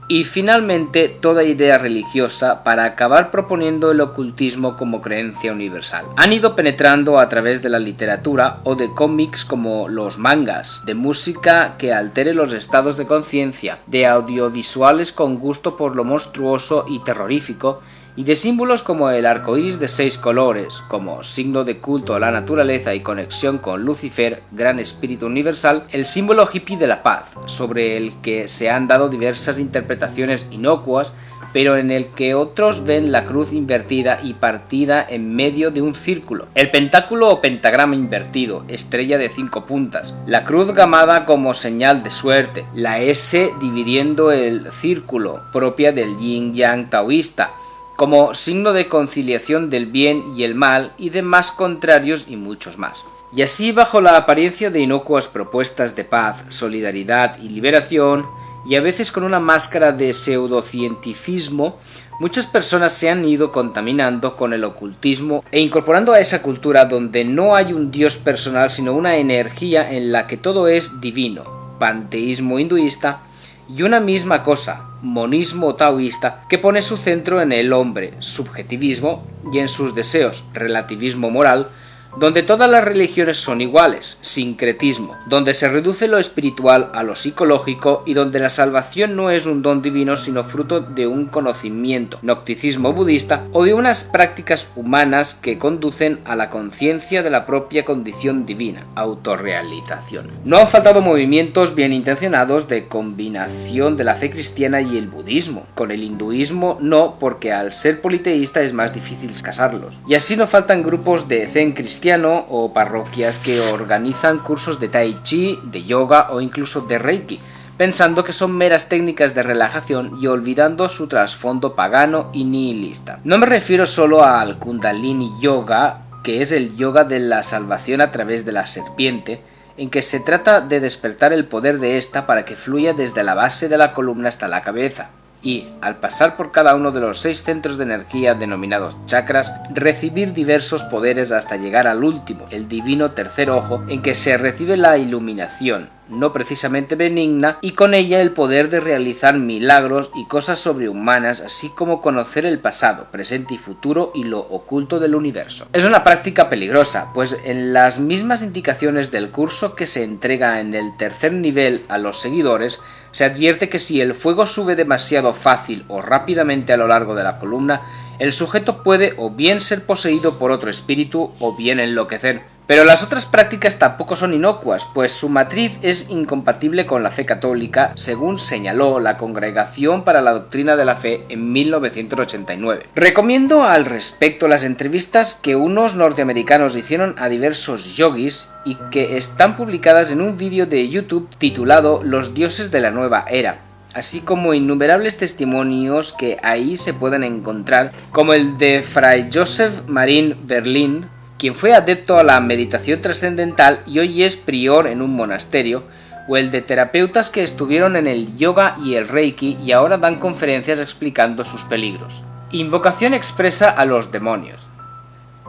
y finalmente toda idea religiosa para acabar proponiendo el ocultismo como creencia universal. Han ido penetrando a través de la literatura o de cómics como los mangas, de música que altere los estados de conciencia, de audiovisuales con gusto por lo monstruoso y terrorífico, y de símbolos como el arco iris de 6 colores, como signo de culto a la naturaleza y conexión con Lucifer, gran espíritu universal, el símbolo hippie de la paz, sobre el que se han dado diversas interpretaciones inocuas, pero en el que otros ven la cruz invertida y partida en medio de un círculo, el pentáculo o pentagrama invertido, estrella de 5 puntas, la cruz gamada como señal de suerte, la S dividiendo el círculo, propia del yin-yang taoísta, como signo de conciliación del bien y el mal, y demás contrarios y muchos más. Y así, bajo la apariencia de inocuas propuestas de paz, solidaridad y liberación, y a veces con una máscara de pseudocientifismo, muchas personas se han ido contaminando con el ocultismo e incorporando a esa cultura donde no hay un dios personal sino una energía en la que todo es divino, panteísmo hinduista, y una misma cosa, monismo taoísta, que pone su centro en el hombre, subjetivismo, y en sus deseos, relativismo moral, donde todas las religiones son iguales, sincretismo, donde se reduce lo espiritual a lo psicológico y donde la salvación no es un don divino sino fruto de un conocimiento, gnosticismo budista o de unas prácticas humanas que conducen a la conciencia de la propia condición divina, autorrealización. No han faltado movimientos bien intencionados de combinación de la fe cristiana y el budismo. Con el hinduismo no, porque al ser politeísta es más difícil casarlos. Y así no faltan grupos de zen cristiano o parroquias que organizan cursos de tai chi, de yoga o incluso de reiki, pensando que son meras técnicas de relajación y olvidando su trasfondo pagano y nihilista. No me refiero solo al Kundalini Yoga, que es el yoga de la salvación a través de la serpiente, en que se trata de despertar el poder de esta para que fluya desde la base de la columna hasta la cabeza, y, al pasar por cada uno de los 6 centros de energía denominados chakras, recibir diversos poderes hasta llegar al último, el divino tercer ojo, en que se recibe la iluminación, no precisamente benigna, y con ella el poder de realizar milagros y cosas sobrehumanas, así como conocer el pasado, presente y futuro y lo oculto del universo. Es una práctica peligrosa, pues en las mismas indicaciones del curso que se entrega en el tercer nivel a los seguidores, se advierte que si el fuego sube demasiado fácil o rápidamente a lo largo de la columna, el sujeto puede o bien ser poseído por otro espíritu o bien enloquecer. Pero las otras prácticas tampoco son inocuas, pues su matriz es incompatible con la fe católica, según señaló la Congregación para la Doctrina de la Fe en 1989. Recomiendo al respecto las entrevistas que unos norteamericanos hicieron a diversos yogis y que están publicadas en un vídeo de YouTube titulado Los dioses de la nueva era, así como innumerables testimonios que ahí se pueden encontrar, como el de Fray Joseph Marin Berlin, quien fue adepto a la meditación trascendental y hoy es prior en un monasterio, o el de terapeutas que estuvieron en el yoga y el reiki y ahora dan conferencias explicando sus peligros. Invocación expresa a los demonios.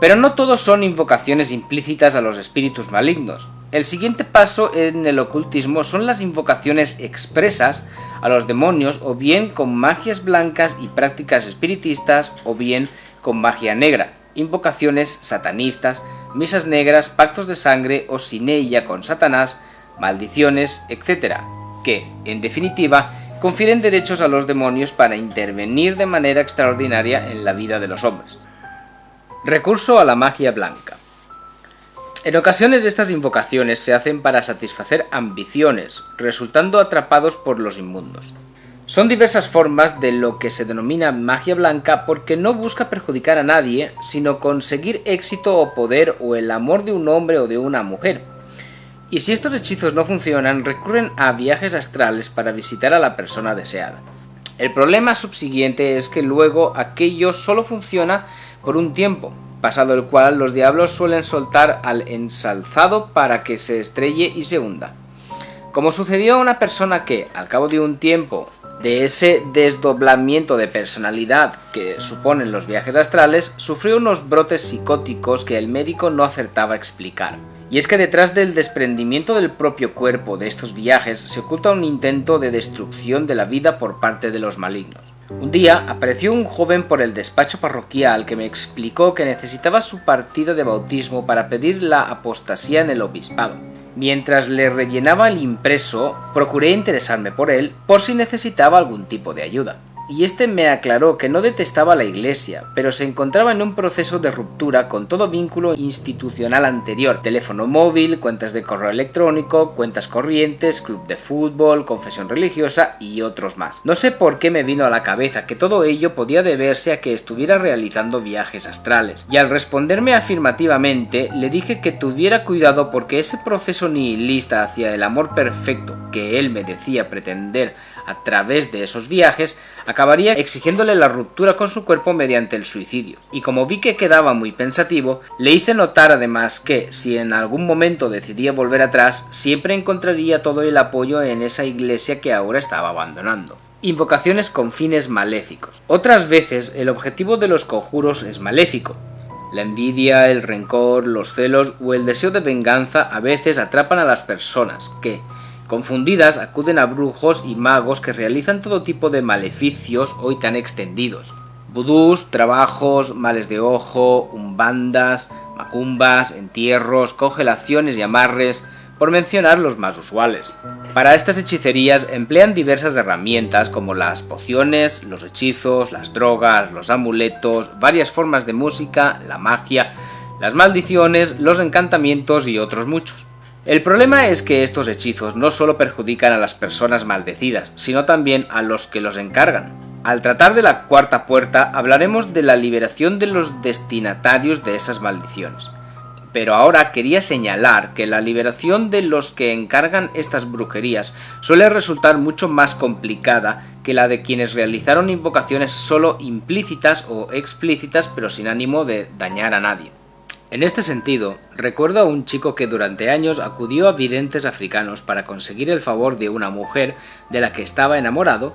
Pero no todos son invocaciones implícitas a los espíritus malignos. El siguiente paso en el ocultismo son las invocaciones expresas a los demonios, o bien con magias blancas y prácticas espiritistas, o bien con magia negra, invocaciones satanistas, misas negras, pactos de sangre o sin ella con Satanás, maldiciones, etc., que, en definitiva, confieren derechos a los demonios para intervenir de manera extraordinaria en la vida de los hombres. Recurso a la magia blanca. En ocasiones estas invocaciones se hacen para satisfacer ambiciones, resultando atrapados por los inmundos. Son diversas formas de lo que se denomina magia blanca porque no busca perjudicar a nadie, sino conseguir éxito o poder o el amor de un hombre o de una mujer. Y si estos hechizos no funcionan, recurren a viajes astrales para visitar a la persona deseada. El problema subsiguiente es que luego aquello solo funciona por un tiempo, pasado el cual los diablos suelen soltar al ensalzado para que se estrelle y se hunda. Como sucedió a una persona que, al cabo de un tiempo, de ese desdoblamiento de personalidad que suponen los viajes astrales, sufrió unos brotes psicóticos que el médico no acertaba a explicar. Y es que detrás del desprendimiento del propio cuerpo de estos viajes se oculta un intento de destrucción de la vida por parte de los malignos. Un día apareció un joven por el despacho parroquial que me explicó que necesitaba su partida de bautismo para pedir la apostasía en el obispado. Mientras le rellenaba el impreso, procuré interesarme por él por si necesitaba algún tipo de ayuda. Y este me aclaró que no detestaba la iglesia, pero se encontraba en un proceso de ruptura con todo vínculo institucional anterior: teléfono móvil, cuentas de correo electrónico, cuentas corrientes, club de fútbol, confesión religiosa y otros más. No sé por qué me vino a la cabeza que todo ello podía deberse a que estuviera realizando viajes astrales, y al responderme afirmativamente le dije que tuviera cuidado porque ese proceso nihilista hacia el amor perfecto que él me decía pretender a través de esos viajes acabaría exigiéndole la ruptura con su cuerpo mediante el suicidio. Y como vi que quedaba muy pensativo, le hice notar además que, si en algún momento decidía volver atrás, siempre encontraría todo el apoyo en esa iglesia que ahora estaba abandonando. Invocaciones con fines maléficos. Otras veces el objetivo de los conjuros es maléfico. La envidia, el rencor, los celos o el deseo de venganza a veces atrapan a las personas que, confundidas, acuden a brujos y magos que realizan todo tipo de maleficios hoy tan extendidos: vudús, trabajos, males de ojo, umbandas, macumbas, entierros, congelaciones y amarres, por mencionar los más usuales. Para estas hechicerías emplean diversas herramientas como las pociones, los hechizos, las drogas, los amuletos, varias formas de música, la magia, las maldiciones, los encantamientos y otros muchos. El problema es que estos hechizos no solo perjudican a las personas maldecidas, sino también a los que los encargan. Al tratar de la cuarta puerta, hablaremos de la liberación de los destinatarios de esas maldiciones. Pero ahora quería señalar que la liberación de los que encargan estas brujerías suele resultar mucho más complicada que la de quienes realizaron invocaciones solo implícitas o explícitas, pero sin ánimo de dañar a nadie. En este sentido, recuerdo a un chico que durante años acudió a videntes africanos para conseguir el favor de una mujer de la que estaba enamorado,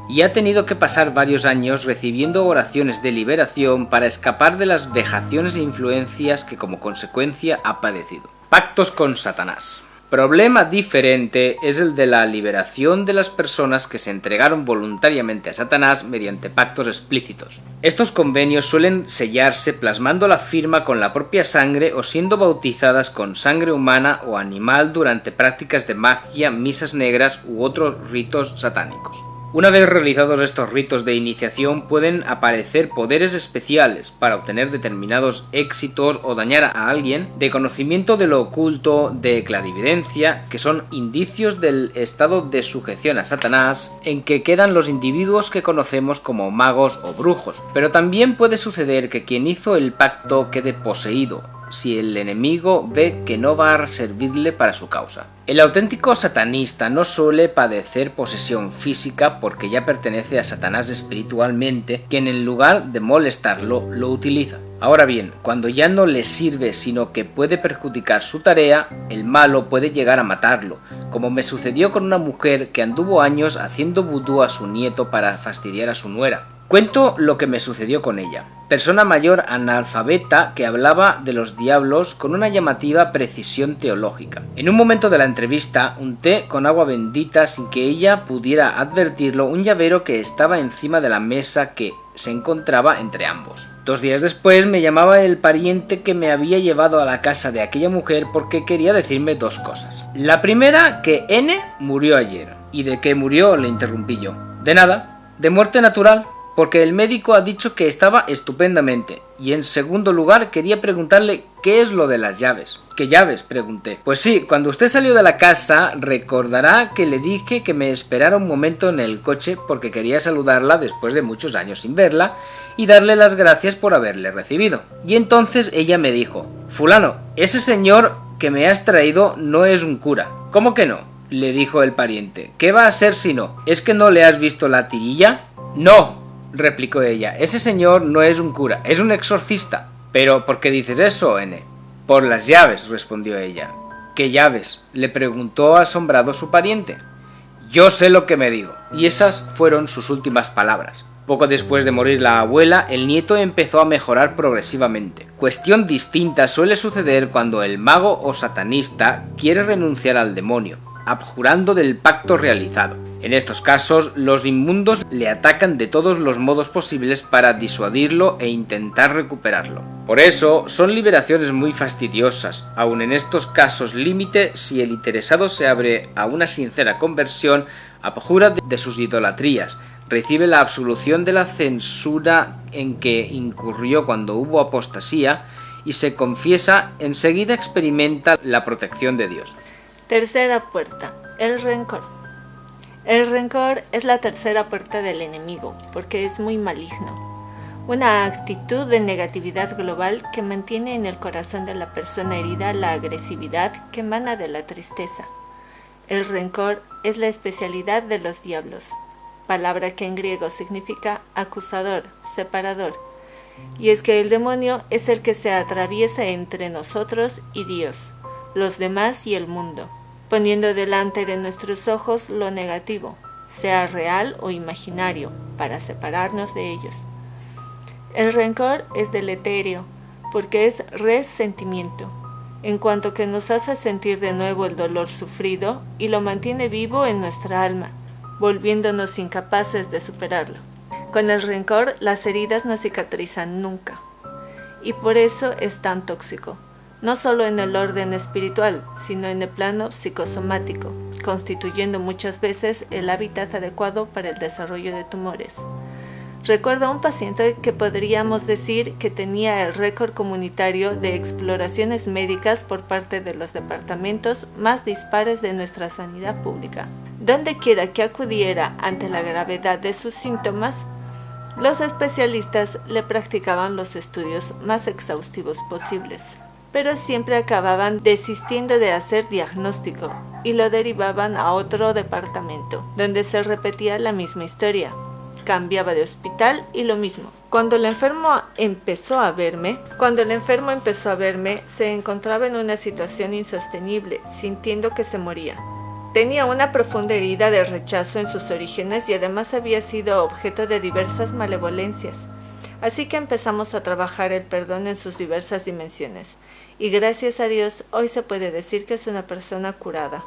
y ha tenido que pasar varios años recibiendo oraciones de liberación para escapar de las vejaciones e influencias que como consecuencia ha padecido. Pactos con Satanás. Problema diferente es el de la liberación de las personas que se entregaron voluntariamente a Satanás mediante pactos explícitos. Estos convenios suelen sellarse plasmando la firma con la propia sangre o siendo bautizadas con sangre humana o animal durante prácticas de magia, misas negras u otros ritos satánicos. Una vez realizados estos ritos de iniciación pueden aparecer poderes especiales para obtener determinados éxitos o dañar a alguien, de conocimiento de lo oculto, de clarividencia, que son indicios del estado de sujeción a Satanás en que quedan los individuos que conocemos como magos o brujos. Pero también puede suceder que quien hizo el pacto quede poseído, si el enemigo ve que no va a servirle para su causa. El auténtico satanista no suele padecer posesión física porque ya pertenece a Satanás espiritualmente, quien en lugar de molestarlo, lo utiliza. Ahora bien, cuando ya no le sirve sino que puede perjudicar su tarea, el malo puede llegar a matarlo, como me sucedió con una mujer que anduvo años haciendo vudú a su nieto para fastidiar a su nuera. Cuento lo que me sucedió con ella. Persona mayor analfabeta que hablaba de los diablos con una llamativa precisión teológica. En un momento de la entrevista unté con agua bendita sin que ella pudiera advertirlo un llavero que estaba encima de la mesa que se encontraba entre ambos. 2 días después me llamaba el pariente que me había llevado a la casa de aquella mujer porque quería decirme 2 cosas. La primera, que N murió ayer. ¿Y de qué murió?, le interrumpí yo. De nada, de muerte natural, porque el médico ha dicho que estaba estupendamente. Y en segundo lugar quería preguntarle qué es lo de las llaves. ¿Qué llaves?, pregunté. Pues sí, cuando usted salió de la casa recordará que le dije que me esperara un momento en el coche porque quería saludarla después de muchos años sin verla y darle las gracias por haberle recibido. Y entonces ella me dijo: fulano, ese señor que me has traído no es un cura. ¿Cómo que no?, le dijo el pariente. ¿Qué va a ser si no? ¿Es que no le has visto la tirilla? No, replicó ella, ese señor no es un cura, es un exorcista. ¿Pero por qué dices eso, N? Por las llaves, respondió ella. ¿Qué llaves?, le preguntó asombrado su pariente. Yo sé lo que me digo. Y esas fueron sus últimas palabras. Poco después de morir la abuela, el nieto empezó a mejorar progresivamente. Cuestión distinta suele suceder cuando el mago o satanista quiere renunciar al demonio, abjurando del pacto realizado. En estos casos, los inmundos le atacan de todos los modos posibles para disuadirlo e intentar recuperarlo. Por eso, son liberaciones muy fastidiosas, aun en estos casos límite. Si el interesado se abre a una sincera conversión, abjura de sus idolatrías, recibe la absolución de la censura en que incurrió cuando hubo apostasía y se confiesa, enseguida experimenta la protección de Dios. Tercera puerta, el rencor. El rencor es la tercera puerta del enemigo, porque es muy maligno. Una actitud de negatividad global que mantiene en el corazón de la persona herida la agresividad que emana de la tristeza. El rencor es la especialidad de los diablos, palabra que en griego significa acusador, separador. Y es que el demonio es el que se atraviesa entre nosotros y Dios, los demás y el mundo, poniendo delante de nuestros ojos lo negativo, sea real o imaginario, para separarnos de ellos. El rencor es deleterio, porque es resentimiento, en cuanto que nos hace sentir de nuevo el dolor sufrido y lo mantiene vivo en nuestra alma, volviéndonos incapaces de superarlo. Con el rencor, las heridas no cicatrizan nunca, y por eso es tan tóxico. No solo en el orden espiritual, sino en el plano psicosomático, constituyendo muchas veces el hábitat adecuado para el desarrollo de tumores. Recuerdo a un paciente que podríamos decir que tenía el récord comunitario de exploraciones médicas por parte de los departamentos más dispares de nuestra sanidad pública. Donde quiera que acudiera ante la gravedad de sus síntomas, los especialistas le practicaban los estudios más exhaustivos posibles, pero siempre acababan desistiendo de hacer diagnóstico y lo derivaban a otro departamento, donde se repetía la misma historia. Cambiaba de hospital y lo mismo. Cuando el enfermo empezó a verme, se encontraba en una situación insostenible, sintiendo que se moría. Tenía una profunda herida de rechazo en sus orígenes y además había sido objeto de diversas malevolencias. Así que empezamos a trabajar el perdón en sus diversas dimensiones. Y gracias a Dios, hoy se puede decir que es una persona curada.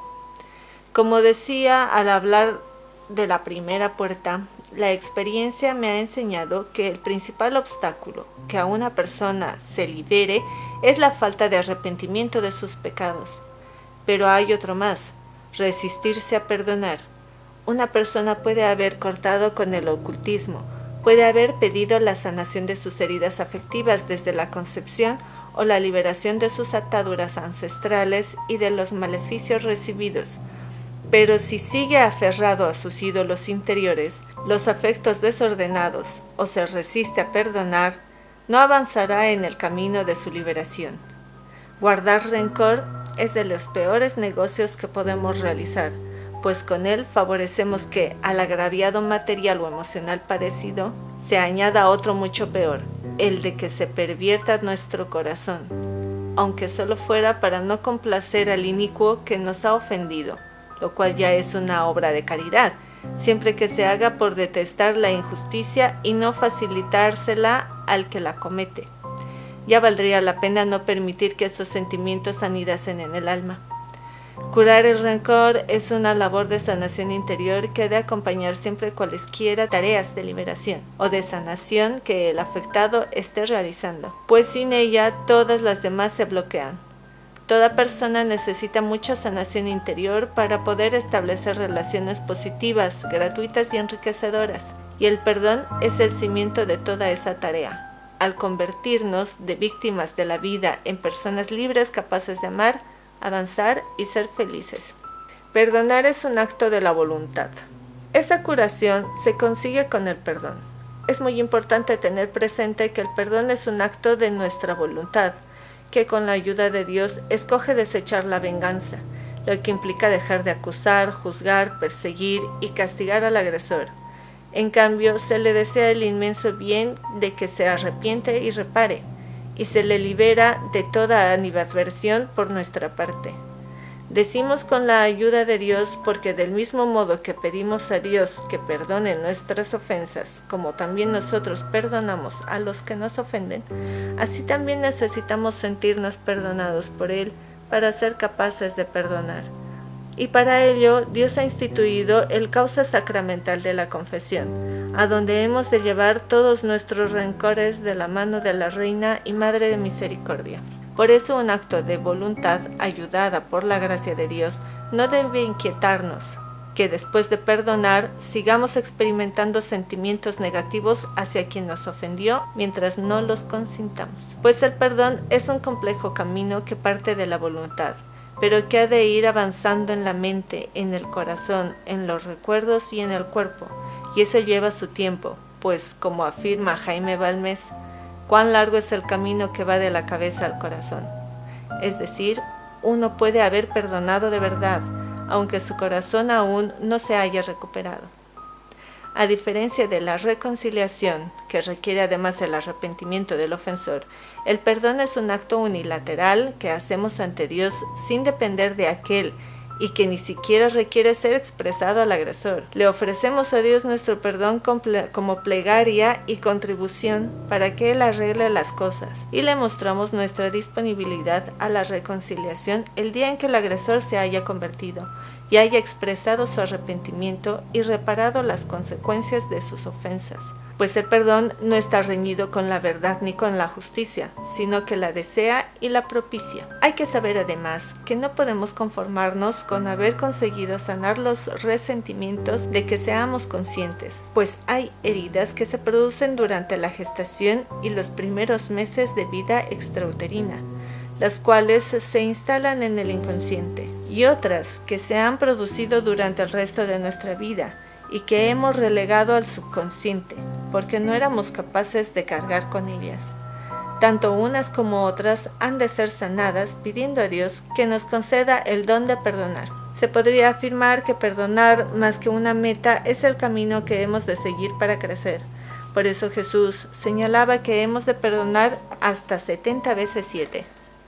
Como decía al hablar de la primera puerta, la experiencia me ha enseñado que el principal obstáculo que a una persona se libere es la falta de arrepentimiento de sus pecados. Pero hay otro más, resistirse a perdonar. Una persona puede haber cortado con el ocultismo, puede haber pedido la sanación de sus heridas afectivas desde la concepción o la liberación de sus ataduras ancestrales y de los maleficios recibidos. Pero si sigue aferrado a sus ídolos interiores, los afectos desordenados, o se resiste a perdonar, no avanzará en el camino de su liberación. Guardar rencor es de los peores negocios que podemos realizar, pues con él favorecemos que al agraviado material o emocional padecido se añada otro mucho peor, el de que se pervierta nuestro corazón, aunque solo fuera para no complacer al inicuo que nos ha ofendido, lo cual ya es una obra de caridad, siempre que se haga por detestar la injusticia y no facilitársela al que la comete. Ya valdría la pena no permitir que esos sentimientos anidasen en el alma. Curar el rencor es una labor de sanación interior que ha de acompañar siempre cualesquiera tareas de liberación o de sanación que el afectado esté realizando, pues sin ella todas las demás se bloquean. Toda persona necesita mucha sanación interior para poder establecer relaciones positivas, gratuitas y enriquecedoras, y el perdón es el cimiento de toda esa tarea. Al convertirnos de víctimas de la vida en personas libres capaces de amar, avanzar y ser felices. Perdonar es un acto de la voluntad. Esa curación se consigue con el perdón. Es muy importante tener presente que el perdón es un acto de nuestra voluntad, que con la ayuda de Dios escoge desechar la venganza, lo que implica dejar de acusar, juzgar, perseguir y castigar al agresor. En cambio, se le desea el inmenso bien de que se arrepiente y repare, y se le libera de toda animadversión por nuestra parte. Decimos con la ayuda de Dios porque del mismo modo que pedimos a Dios que perdone nuestras ofensas, como también nosotros perdonamos a los que nos ofenden, así también necesitamos sentirnos perdonados por Él para ser capaces de perdonar. Y para ello Dios ha instituido el causa sacramental de la confesión, a donde hemos de llevar todos nuestros rencores de la mano de la Reina y Madre de Misericordia. Por eso un acto de voluntad ayudada por la gracia de Dios no debe inquietarnos, que después de perdonar sigamos experimentando sentimientos negativos hacia quien nos ofendió mientras no los consintamos. Pues el perdón es un complejo camino que parte de la voluntad, pero que ha de ir avanzando en la mente, en el corazón, en los recuerdos y en el cuerpo, y eso lleva su tiempo, pues como afirma Jaime Balmes, cuán largo es el camino que va de la cabeza al corazón. Es decir, uno puede haber perdonado de verdad, aunque su corazón aún no se haya recuperado. A diferencia de la reconciliación, que requiere además el arrepentimiento del ofensor, el perdón es un acto unilateral que hacemos ante Dios sin depender de aquel y que ni siquiera requiere ser expresado al agresor. Le ofrecemos a Dios nuestro perdón como plegaria y contribución para que Él arregle las cosas, y le mostramos nuestra disponibilidad a la reconciliación el día en que el agresor se haya convertido y haya expresado su arrepentimiento y reparado las consecuencias de sus ofensas. Pues el perdón no está reñido con la verdad ni con la justicia, sino que la desea y la propicia. Hay que saber además que no podemos conformarnos con haber conseguido sanar los resentimientos de que seamos conscientes, pues hay heridas que se producen durante la gestación y los primeros meses de vida extrauterina, las cuales se instalan en el inconsciente, y otras que se han producido durante el resto de nuestra vida y que hemos relegado al subconsciente, porque no éramos capaces de cargar con ellas. Tanto unas como otras han de ser sanadas pidiendo a Dios que nos conceda el don de perdonar. Se podría afirmar que perdonar más que una meta es el camino que hemos de seguir para crecer. Por eso Jesús señalaba que hemos de perdonar hasta 70 veces 7.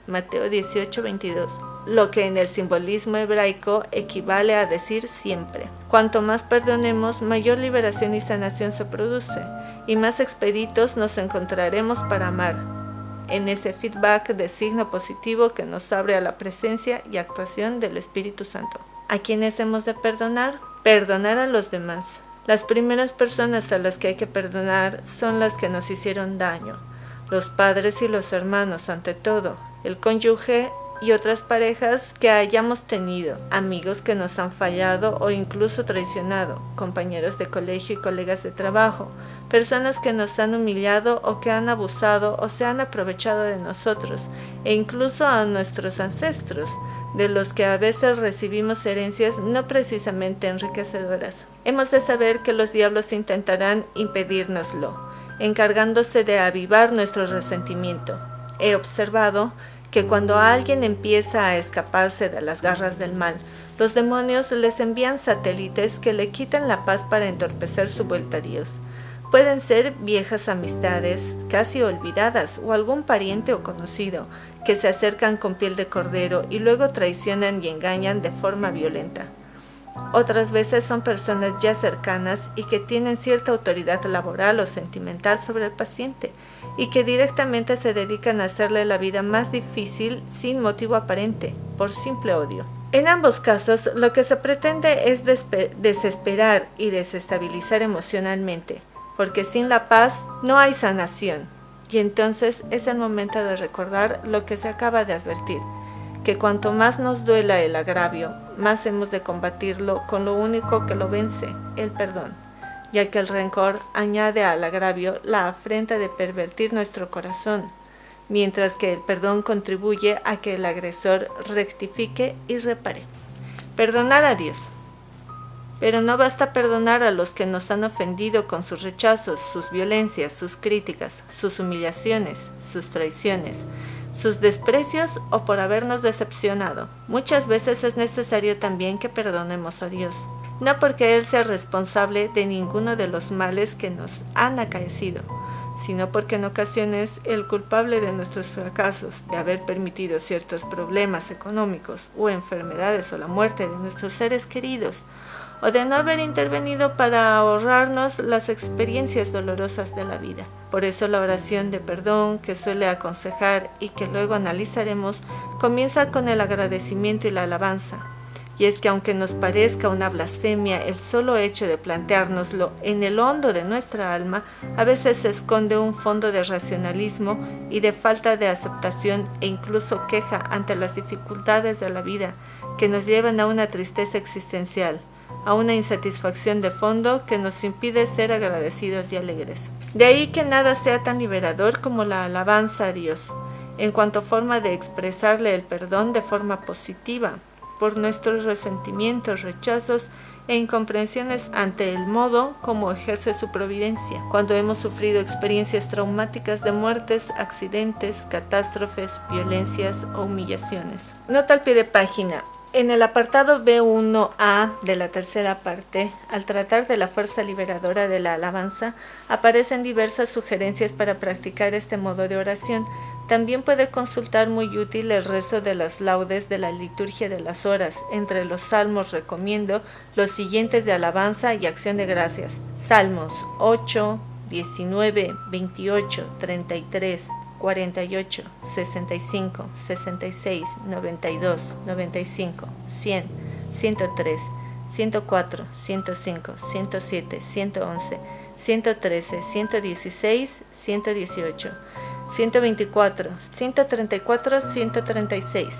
Mateo 18:22, lo que en el simbolismo hebraico equivale a decir siempre. Cuanto más perdonemos, mayor liberación y sanación se produce, y más expeditos nos encontraremos para amar, en ese feedback de signo positivo que nos abre a la presencia y actuación del Espíritu Santo. ¿A quiénes hemos de perdonar? Perdonar a los demás. Las primeras personas a las que hay que perdonar son las que nos hicieron daño, los padres y los hermanos ante todo, el cónyuge y otras parejas que hayamos tenido, amigos que nos han fallado o incluso traicionado, compañeros de colegio y colegas de trabajo, personas que nos han humillado o que han abusado o se han aprovechado de nosotros, e incluso a nuestros ancestros, de los que a veces recibimos herencias no precisamente enriquecedoras. Hemos de saber que los diablos intentarán impedírnoslo, encargándose de avivar nuestro resentimiento. He observado que cuando alguien empieza a escaparse de las garras del mal, los demonios les envían satélites que le quitan la paz para entorpecer su vuelta a Dios. Pueden ser viejas amistades, casi olvidadas, o algún pariente o conocido, que se acercan con piel de cordero y luego traicionan y engañan de forma violenta. Otras veces son personas ya cercanas y que tienen cierta autoridad laboral o sentimental sobre el paciente y que directamente se dedican a hacerle la vida más difícil sin motivo aparente, por simple odio. En ambos casos, lo que se pretende es desesperar y desestabilizar emocionalmente, porque sin la paz no hay sanación. Y entonces es el momento de recordar lo que se acaba de advertir, que cuanto más nos duela el agravio, más hemos de combatirlo con lo único que lo vence, el perdón, ya que el rencor añade al agravio la afrenta de pervertir nuestro corazón, mientras que el perdón contribuye a que el agresor rectifique y repare. Perdonar a Dios. Pero no basta perdonar a los que nos han ofendido con sus rechazos, sus violencias, sus críticas, sus humillaciones, sus traiciones, sus desprecios o por habernos decepcionado. Muchas veces es necesario también que perdonemos a Dios, no porque Él sea responsable de ninguno de los males que nos han acaecido, sino porque en ocasiones el culpable de nuestros fracasos, de haber permitido ciertos problemas económicos o enfermedades o la muerte de nuestros seres queridos, o de no haber intervenido para ahorrarnos las experiencias dolorosas de la vida. Por eso la oración de perdón que suele aconsejar y que luego analizaremos comienza con el agradecimiento y la alabanza. Y es que aunque nos parezca una blasfemia el solo hecho de planteárnoslo en el hondo de nuestra alma, a veces se esconde un fondo de racionalismo y de falta de aceptación e incluso queja ante las dificultades de la vida que nos llevan a una tristeza existencial, a una insatisfacción de fondo que nos impide ser agradecidos y alegres. De ahí que nada sea tan liberador como la alabanza a Dios, en cuanto forma de expresarle el perdón de forma positiva, por nuestros resentimientos, rechazos e incomprensiones ante el modo como ejerce su providencia, cuando hemos sufrido experiencias traumáticas de muertes, accidentes, catástrofes, violencias o humillaciones. Nota al pie de página. En el apartado B1A de la tercera parte, al tratar de la fuerza liberadora de la alabanza, aparecen diversas sugerencias para practicar este modo de oración. También puede consultar muy útil el rezo de las laudes de la liturgia de las horas. Entre los salmos recomiendo los siguientes de alabanza y acción de gracias: Salmos 8, 19, 28, 33, 48, 65, 66, 92, 95, 100, 103, 104, 105, 107, 111, 113, 116, 118, 124, 134, 136,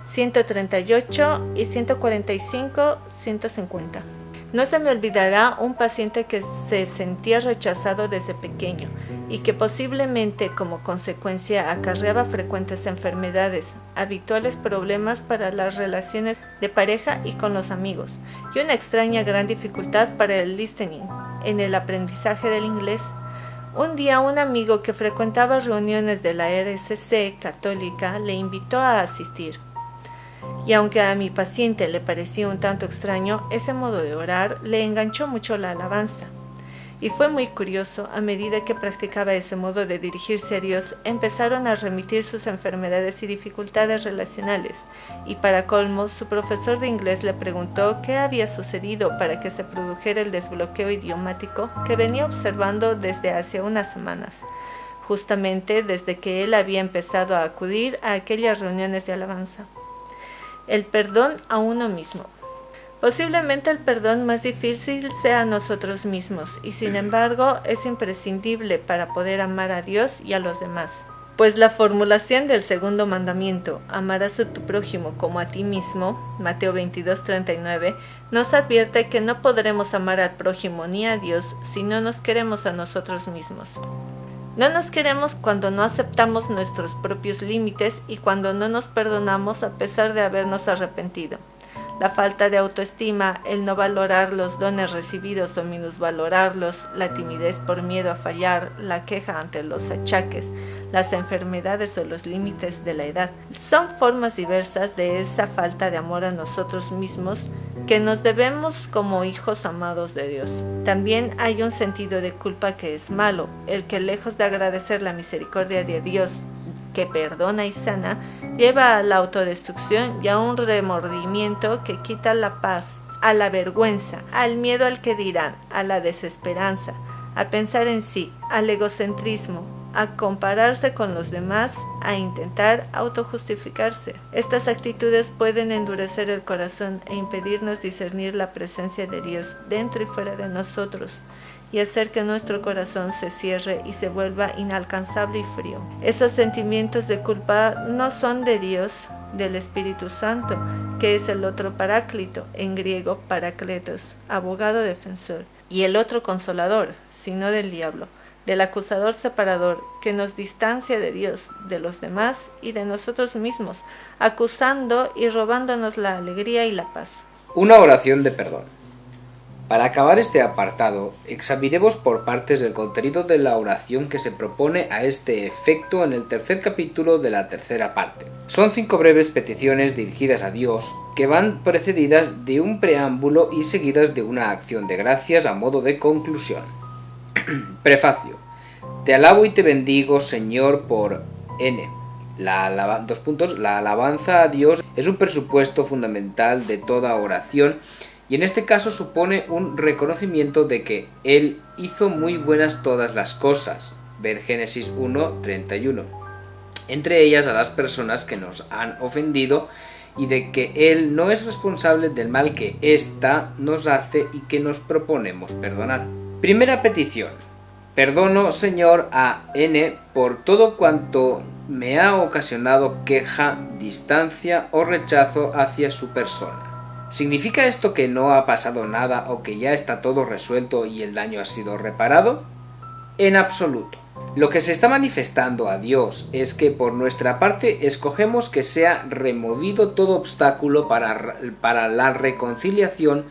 138 y 145, 150. No se me olvidará un paciente que se sentía rechazado desde pequeño y que posiblemente como consecuencia acarreaba frecuentes enfermedades, habituales problemas para las relaciones de pareja y con los amigos, y una extraña gran dificultad para el listening, en el aprendizaje del inglés. Un día un amigo que frecuentaba reuniones de la RCC católica le invitó a asistir. Y aunque a mi paciente le parecía un tanto extraño, ese modo de orar le enganchó mucho la alabanza. Y fue muy curioso, a medida que practicaba ese modo de dirigirse a Dios, empezaron a remitir sus enfermedades y dificultades relacionales, y para colmo, su profesor de inglés le preguntó qué había sucedido para que se produjera el desbloqueo idiomático que venía observando desde hace unas semanas, justamente desde que él había empezado a acudir a aquellas reuniones de alabanza. El perdón a uno mismo. Posiblemente el perdón más difícil sea a nosotros mismos, y sin embargo es imprescindible para poder amar a Dios y a los demás. Pues la formulación del segundo mandamiento, amarás a tu prójimo como a ti mismo, Mateo 22:39, nos advierte que no podremos amar al prójimo ni a Dios si no nos queremos a nosotros mismos. No nos queremos cuando no aceptamos nuestros propios límites y cuando no nos perdonamos a pesar de habernos arrepentido. La falta de autoestima, el no valorar los dones recibidos o minusvalorarlos, la timidez por miedo a fallar, la queja ante los achaques, las enfermedades o los límites de la edad, son formas diversas de esa falta de amor a nosotros mismos que nos debemos como hijos amados de Dios. También hay un sentido de culpa que es malo, el que lejos de agradecer la misericordia de Dios, que perdona y sana, lleva a la autodestrucción y a un remordimiento que quita la paz, a la vergüenza, al miedo al que dirán, a la desesperanza, a pensar en sí, al egocentrismo, a compararse con los demás, a intentar autojustificarse. Estas actitudes pueden endurecer el corazón e impedirnos discernir la presencia de Dios dentro y fuera de nosotros, y hacer que nuestro corazón se cierre y se vuelva inalcanzable y frío. Esos sentimientos de culpa no son de Dios, del Espíritu Santo, que es el otro paráclito, en griego parakletos, abogado defensor, y el otro consolador, sino del diablo, del acusador separador, que nos distancia de Dios, de los demás y de nosotros mismos, acusando y robándonos la alegría y la paz. Una oración de perdón. Para acabar este apartado, examinemos por partes el contenido de la oración que se propone a este efecto en el tercer capítulo de la tercera parte. Son 5 breves peticiones dirigidas a Dios que van precedidas de un preámbulo y seguidas de una acción de gracias a modo de conclusión. Prefacio. Te alabo y te bendigo, Señor, por N. La alabanza a Dios es un presupuesto fundamental de toda oración, y en este caso supone un reconocimiento de que Él hizo muy buenas todas las cosas, ver Génesis 1:31, entre ellas a las personas que nos han ofendido, y de que Él no es responsable del mal que ésta nos hace y que nos proponemos perdonar. Primera petición. Perdono, Señor, a N por todo cuanto me ha ocasionado queja, distancia o rechazo hacia su persona. ¿Significa esto que no ha pasado nada o que ya está todo resuelto y el daño ha sido reparado? En absoluto. Lo que se está manifestando a Dios es que por nuestra parte escogemos que sea removido todo obstáculo para la reconciliación,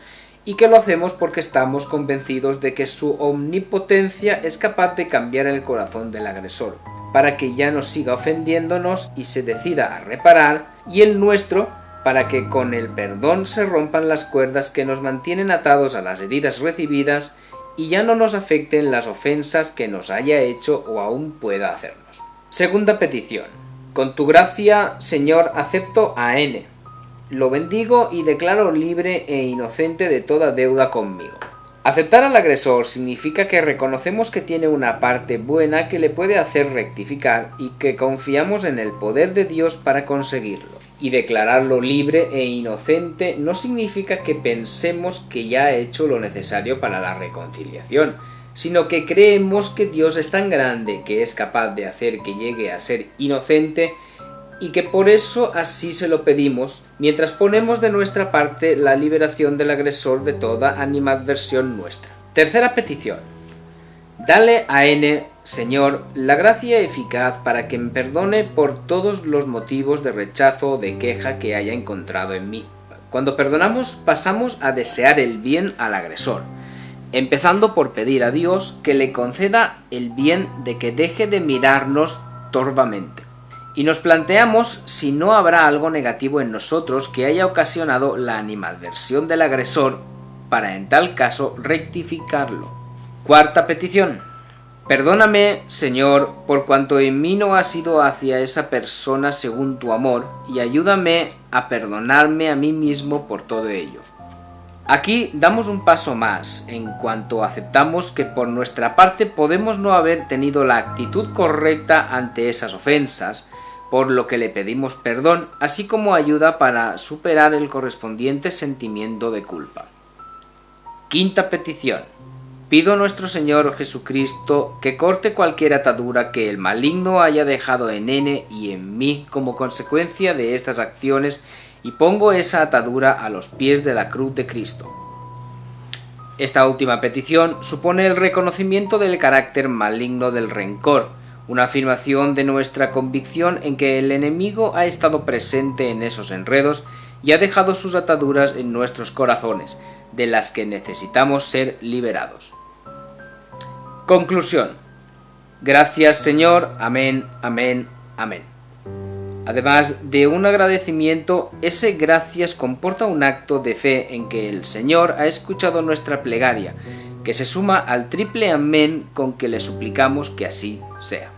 y que lo hacemos porque estamos convencidos de que su omnipotencia es capaz de cambiar el corazón del agresor, para que ya no siga ofendiéndonos y se decida a reparar, y el nuestro, para que con el perdón se rompan las cuerdas que nos mantienen atados a las heridas recibidas y ya no nos afecten las ofensas que nos haya hecho o aún pueda hacernos. Segunda petición. Con tu gracia, Señor, acepto a N. Lo bendigo y declaro libre e inocente de toda deuda conmigo. Aceptar al agresor significa que reconocemos que tiene una parte buena que le puede hacer rectificar y que confiamos en el poder de Dios para conseguirlo. Y declararlo libre e inocente no significa que pensemos que ya ha hecho lo necesario para la reconciliación, sino que creemos que Dios es tan grande que es capaz de hacer que llegue a ser inocente, y que por eso así se lo pedimos, mientras ponemos de nuestra parte la liberación del agresor de toda animadversión nuestra. Tercera petición. Dale a N, Señor, la gracia eficaz para que me perdone por todos los motivos de rechazo o de queja que haya encontrado en mí. Cuando perdonamos, pasamos a desear el bien al agresor, empezando por pedir a Dios que le conceda el bien de que deje de mirarnos torvamente. Y nos planteamos si no habrá algo negativo en nosotros que haya ocasionado la animadversión del agresor, para en tal caso rectificarlo. Cuarta petición. Perdóname, Señor, por cuanto en mí no ha sido hacia esa persona según tu amor, y ayúdame a perdonarme a mí mismo por todo ello. Aquí damos un paso más en cuanto aceptamos que por nuestra parte podemos no haber tenido la actitud correcta ante esas ofensas, por lo que le pedimos perdón, así como ayuda para superar el correspondiente sentimiento de culpa. Quinta petición. Pido a nuestro Señor Jesucristo que corte cualquier atadura que el maligno haya dejado en N y en mí como consecuencia de estas acciones, y pongo esa atadura a los pies de la cruz de Cristo. Esta última petición supone el reconocimiento del carácter maligno del rencor, una afirmación de nuestra convicción en que el enemigo ha estado presente en esos enredos y ha dejado sus ataduras en nuestros corazones, de las que necesitamos ser liberados. Conclusión. Gracias, Señor. Amén, amén, amén. Además de un agradecimiento, ese gracias comporta un acto de fe en que el Señor ha escuchado nuestra plegaria, que se suma al triple amén con que le suplicamos que así sea.